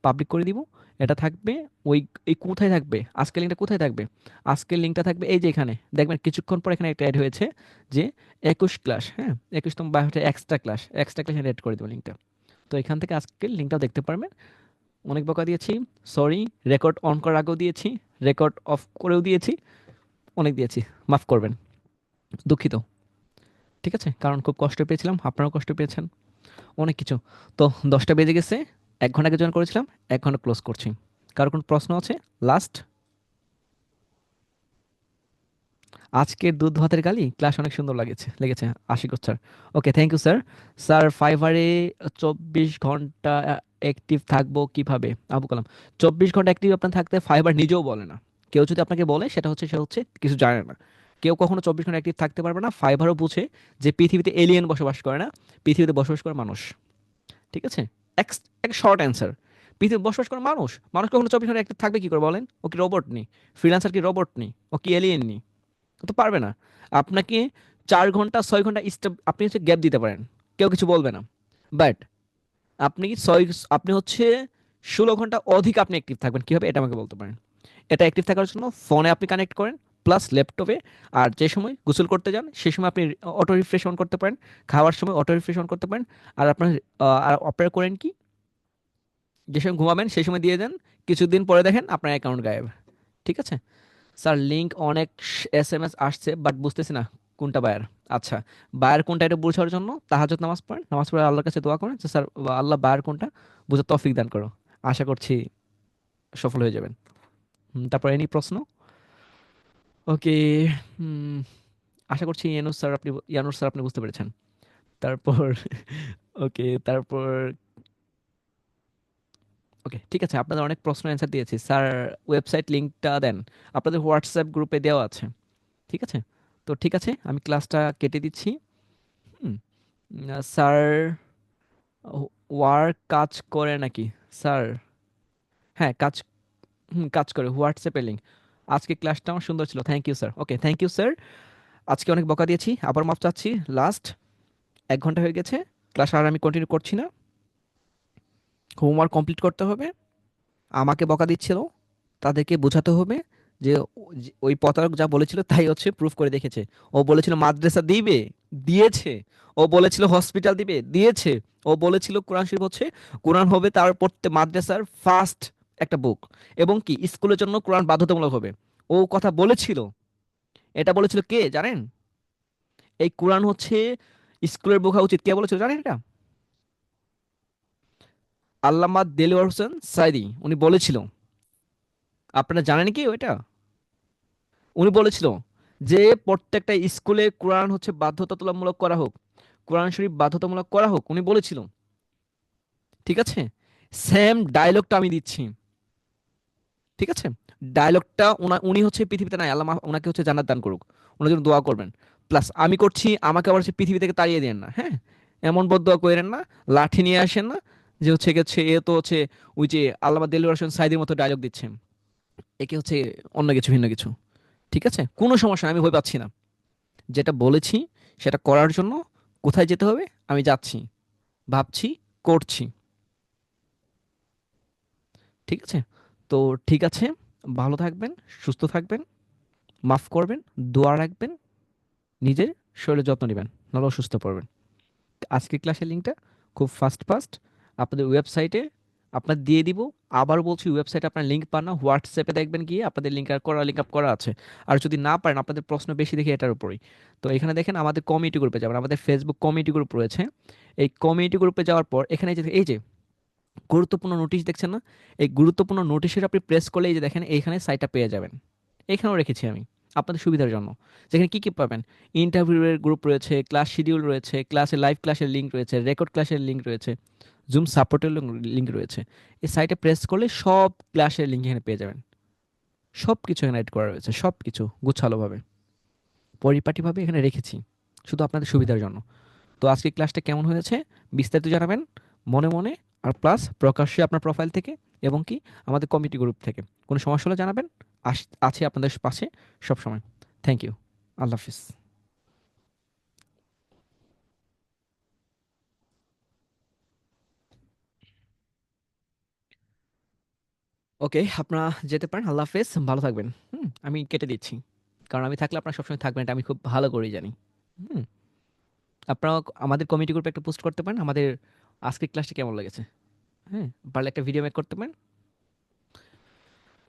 পাবলিক করে দিব। এটা থাকবে ওই, এই কোথায় থাকবে আজকের লিঙ্কটা, কোথায় থাকবে আজকের লিঙ্কটা? থাকবে এই যে এখানে, দেখবেন কিছুক্ষণ পর এখানে একটা অ্যাড হয়েছে যে 21 ক্লাস, হ্যাঁ, 21তম বায়োটা এক্সট্রা ক্লাস অ্যাড করে দেবো লিঙ্কটা। তো এখান থেকে আজকের লিঙ্কটাও দেখতে পারবেন। অনেক বকা দিয়েছি, সরি, রেকর্ড অন করার আগেও দিয়েছি, রেকর্ড অফ করেও দিয়েছি, অনেক দিয়েছি, মাফ করবেন, দুঃখিত, ঠিক আছে? কারণ খুব কষ্ট পেয়েছিলাম, আপনারাও কষ্ট পেয়েছেন, অনেক কিছু। তো 10টা বেজে গেছে, 1 ঘন্টা আগে জয়েন করেছিলাম, 1 ঘন্টা ক্লোজ করছি। কারো কোনো প্রশ্ন আছে লাস্ট? আজকের দুধ ভাতের গালি ক্লাস অনেক সুন্দর লেগেছে Ashiq sir. Okay, thank you sir. Sir ফাইবারে 24 ঘন্টা অ্যাক্টিভ থাকবো কিভাবে? আবু কালাম, 24 ঘন্টা অ্যাক্টিভ আপনার থাকতে ফাইবার নিজেও বলে না। কেউ যদি আপনাকে বলে সেটা হচ্ছে, সে হচ্ছে কিছু জানে না। কেউ কখনো 24 ঘন্টা অ্যাক্টিভ থাকতে পারবে না। ফাইবারও বুঝে যে পৃথিবীতে এলিয়েন বসবাস করে না, পৃথিবীতে বসবাস করে মানুষ, ঠিক আছে? এক শর্ট অ্যান্সার, পৃথিবী বসবাস করে মানুষ। মানুষ কখনো 24 ঘন্টা অ্যাক্টিভ থাকবে কি করে বলেন? ও কি রোবট নি? ফ্রিল্যান্সার কি রোবট নি? ও কি এলিয়েন নি? ও তো পারবে না। আপনাকে 4 ঘন্টা 6 ঘন্টা আপনি হচ্ছে গ্যাপ দিতে পারেন, কেউ কিছু বলবে না। বাট আপনি কি আপনি হচ্ছে 16 ঘন্টা অধিক আপনি অ্যাক্টিভ থাকবেন কিভাবে, এটা আমাকে বলতে পারেন। এটা অ্যাক্টিভ থাকার জন্য ফোনে আপনি কানেক্ট করেন, প্লাস ল্যাপটপে। আর যে সময় গোসল করতে যান সেই সময় আপনি অটো রিফ্রেশ অন করতে পারেন, খাওয়ার সময় অটো রিফ্রেশ অন করতে পারেন। আর আপনার আর অপারেট করেন কি, যে সময় ঘুমাবেন সেই সময় দিয়ে দেন, কিছুদিন পরে দেখেন আপনার অ্যাকাউন্ট গায়েব। ঠিক আছে স্যার, লিঙ্ক অনেক SMS আসছে বাট বুঝতেছি না কোনটা বায়ার। আচ্ছা, বায়ার কোনটা এটা বোঝার জন্য তাহাজ্জুদ নামাজ পড়েন, নামাজ পড়ে আল্লাহর কাছে দোয়া করেন যে স্যার আল্লাহ বায়ার কোনটা বুঝে তৌফিক দান করো। আশা করছি সফল হয়ে যাবেন। তারপর এনি প্রশ্ন? ওকে, আশা করছি ইয়ানুস স্যার আপনি বুঝতে পেরেছেন। তারপর ওকে, তারপর ওকে ঠিক আছে, আপনাদের অনেক প্রশ্ন অ্যান্সার দিয়েছি স্যার। ওয়েবসাইট লিঙ্কটা দেন, আপনাদের হোয়াটসঅ্যাপ গ্রুপে দেওয়া আছে। ঠিক আছে, তো ঠিক আছে আমি ক্লাসটা কেটে দিচ্ছি। হুম, স্যার ওয়ার্ক কাজ করে নাকি স্যার? হ্যাঁ কাজ করে, হোয়াটসঅ্যাপে লিঙ্ক। আজকে ক্লাসটা আমার সুন্দর ছিল, thank you sir. Okay thank you sir, আজকে অনেক বকা দিয়েছি, আবার মাপ চাচ্ছি। লাস্ট 1 ঘন্টা হয়ে গেছে, ক্লাস আর আমি কন্টিনিউ করছি না। হোমওয়ার্ক কমপ্লিট করতে হবে। আমাকে বকা দিচ্ছিল, তাদেরকে বোঝাতে হবে যে ওই প্রতারক যা বলেছিল তাই হচ্ছে প্রুফ করে দেখেছে। ও বলেছিল মাদ্রাসা দিবে, দিয়েছে। ও বলেছিল হসপিটাল দিবে, দিয়েছে। ও বলেছিল কোরআন শরীফ হচ্ছে, কোরআন হবে তার পড়তে মাদ্রাসার ফার্স্ট একটা বুক, এবং কি স্কুলের জন্য কোরআন বাধ্যতামূলক হবে। ও কথা বলেছিল। এটা বলেছিল কে জানেন? এই কোরআন হচ্ছে স্কুলের বুক হওয়া উচিত, কে বলেছিল জানেন এটা? আল্লামা দেলোয়ার হোসেন সাইদি, উনি বলেছিল। আপনারা জানেন কি ওইটা? উনি বলেছিল যে প্রত্যেকটা স্কুলে কোরআন হচ্ছে বাধ্যতামূলক করা হোক, কোরআন শরীফ বাধ্যতামূলক করা হোক, উনি বলেছিল। ঠিক আছে, সেম ডায়লগটা আমি দিচ্ছি। ঠিক আছে, ডায়লগটা উনি হচ্ছে পৃথিবীতে নাই, আল্লাহ ওনাকে হচ্ছে জান্নাত দান করুক, ওনার জন্য দোয়া করবেন। প্লাস আমি করছি, আমাকে আবার হচ্ছে পৃথিবী থেকে তাড়িয়ে দেন না, হ্যাঁ? এমন বদদোয়া করেন না, লাঠি নিয়ে আসেন না যে হচ্ছে এ তো হচ্ছে ওই যে আল্লামা দেলোয়ার হোসেন সাইদির মতো ডায়লগ দিচ্ছেন, একে হচ্ছে অন্য কিছু ভিন্ন কিছু। ঠিক আছে, কোনো সমস্যা নাই, আমি ভয় পাচ্ছি না। যেটা বলেছি সেটা করার জন্য কোথায় যেতে হবে আমি যাচ্ছি, ভাবছি, করছি। ঠিক আছে, তো ঠিক আছে, ভালো থাকবেন, সুস্থ থাকবেন, মাফ করবেন, দোয়া রাখবেন, নিজের শরীরের যত্ন নেবেন, নাহলে অসুস্থ পড়বেন। আজকের ক্লাসের লিঙ্কটা খুব ফাস্ট ফাস্ট আপনাদের ওয়েবসাইটে আপনার দিয়ে দিব। আবার বলছি, ওয়েবসাইটে আপনার লিঙ্ক পান না, হোয়াটসঅ্যাপে দেখবেন গিয়ে আপনাদের লিঙ্ক আপ করা আছে। আর যদি না পারেন, আপনাদের প্রশ্ন বেশি দেখে এটার উপরেই, তো এখানে দেখেন আমাদের কমিউনিটি গ্রুপে যাবেন, আমাদের ফেসবুক কমিউনিটি গ্রুপ রয়েছে। এই কমিউনিটি গ্রুপে যাওয়ার পর এখানে এই যে গুরুত্বপূর্ণ নোটিশ দেখছেন না, এই গুরুত্বপূর্ণ নোটিশের আপনি প্রেস করলে এই যে দেখেন এইখানে সাইটটা পেয়ে যাবেন। এখানেও রেখেছি আমি আপনাদের সুবিধার জন্য, যেখানে কি কি পাবেন, ইন্টারভিউয়ের গ্রুপ রয়েছে, ক্লাস শিডিউল রয়েছে, লাইভ ক্লাসের লিঙ্ক রয়েছে, রেকর্ড ক্লাসের লিঙ্ক রয়েছে, জুম সাপোর্টের লিঙ্ক রয়েছে। এই সাইটে প্রেস করলে সব ক্লাসের লিঙ্ক এখানে পেয়ে যাবেন। সব কিছু এখানে অ্যাড করা রয়েছে, সব কিছু গুছালোভাবে পরিপাটিভাবে এখানে রেখেছি, শুধু আপনাদের সুবিধার জন্য। তো আজকে ক্লাসটা কেমন হয়েছে বিস্তারিত জানাবেন মনে মনে, আর প্লাস প্রকাশ্যে আপনার প্রোফাইল থেকে, এবং কি আমাদের কমিটি গ্রুপ থেকে। কোনো সমস্যা হলে জানাবেন, আছি আপনাদের পাশে সবসময়। থ্যাংক ইউ, আল্লাহ হাফিজ। ওকে, আপনারা যেতে পারেন, আল্লাহ হাফেজ, ভালো থাকবেন। আমি কেটে দিচ্ছি, কারণ আমি থাকলে আপনারা সবসময় থাকবেন, এটা আমি খুব ভালো করেই জানি। হুম, আপনারা আমাদের কমিটি গ্রুপে একটা পোস্ট করতে পারেন আমাদের আজকের ক্লাসটা কেমন লেগেছে। হ্যাঁ, পারলে একটা ভিডিও মেক করতে পারেন,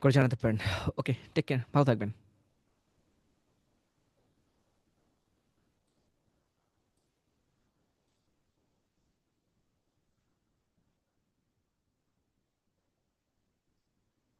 করে জানাতে পারেন। ওকে, টেক কেয়ার, ভালো থাকবেন।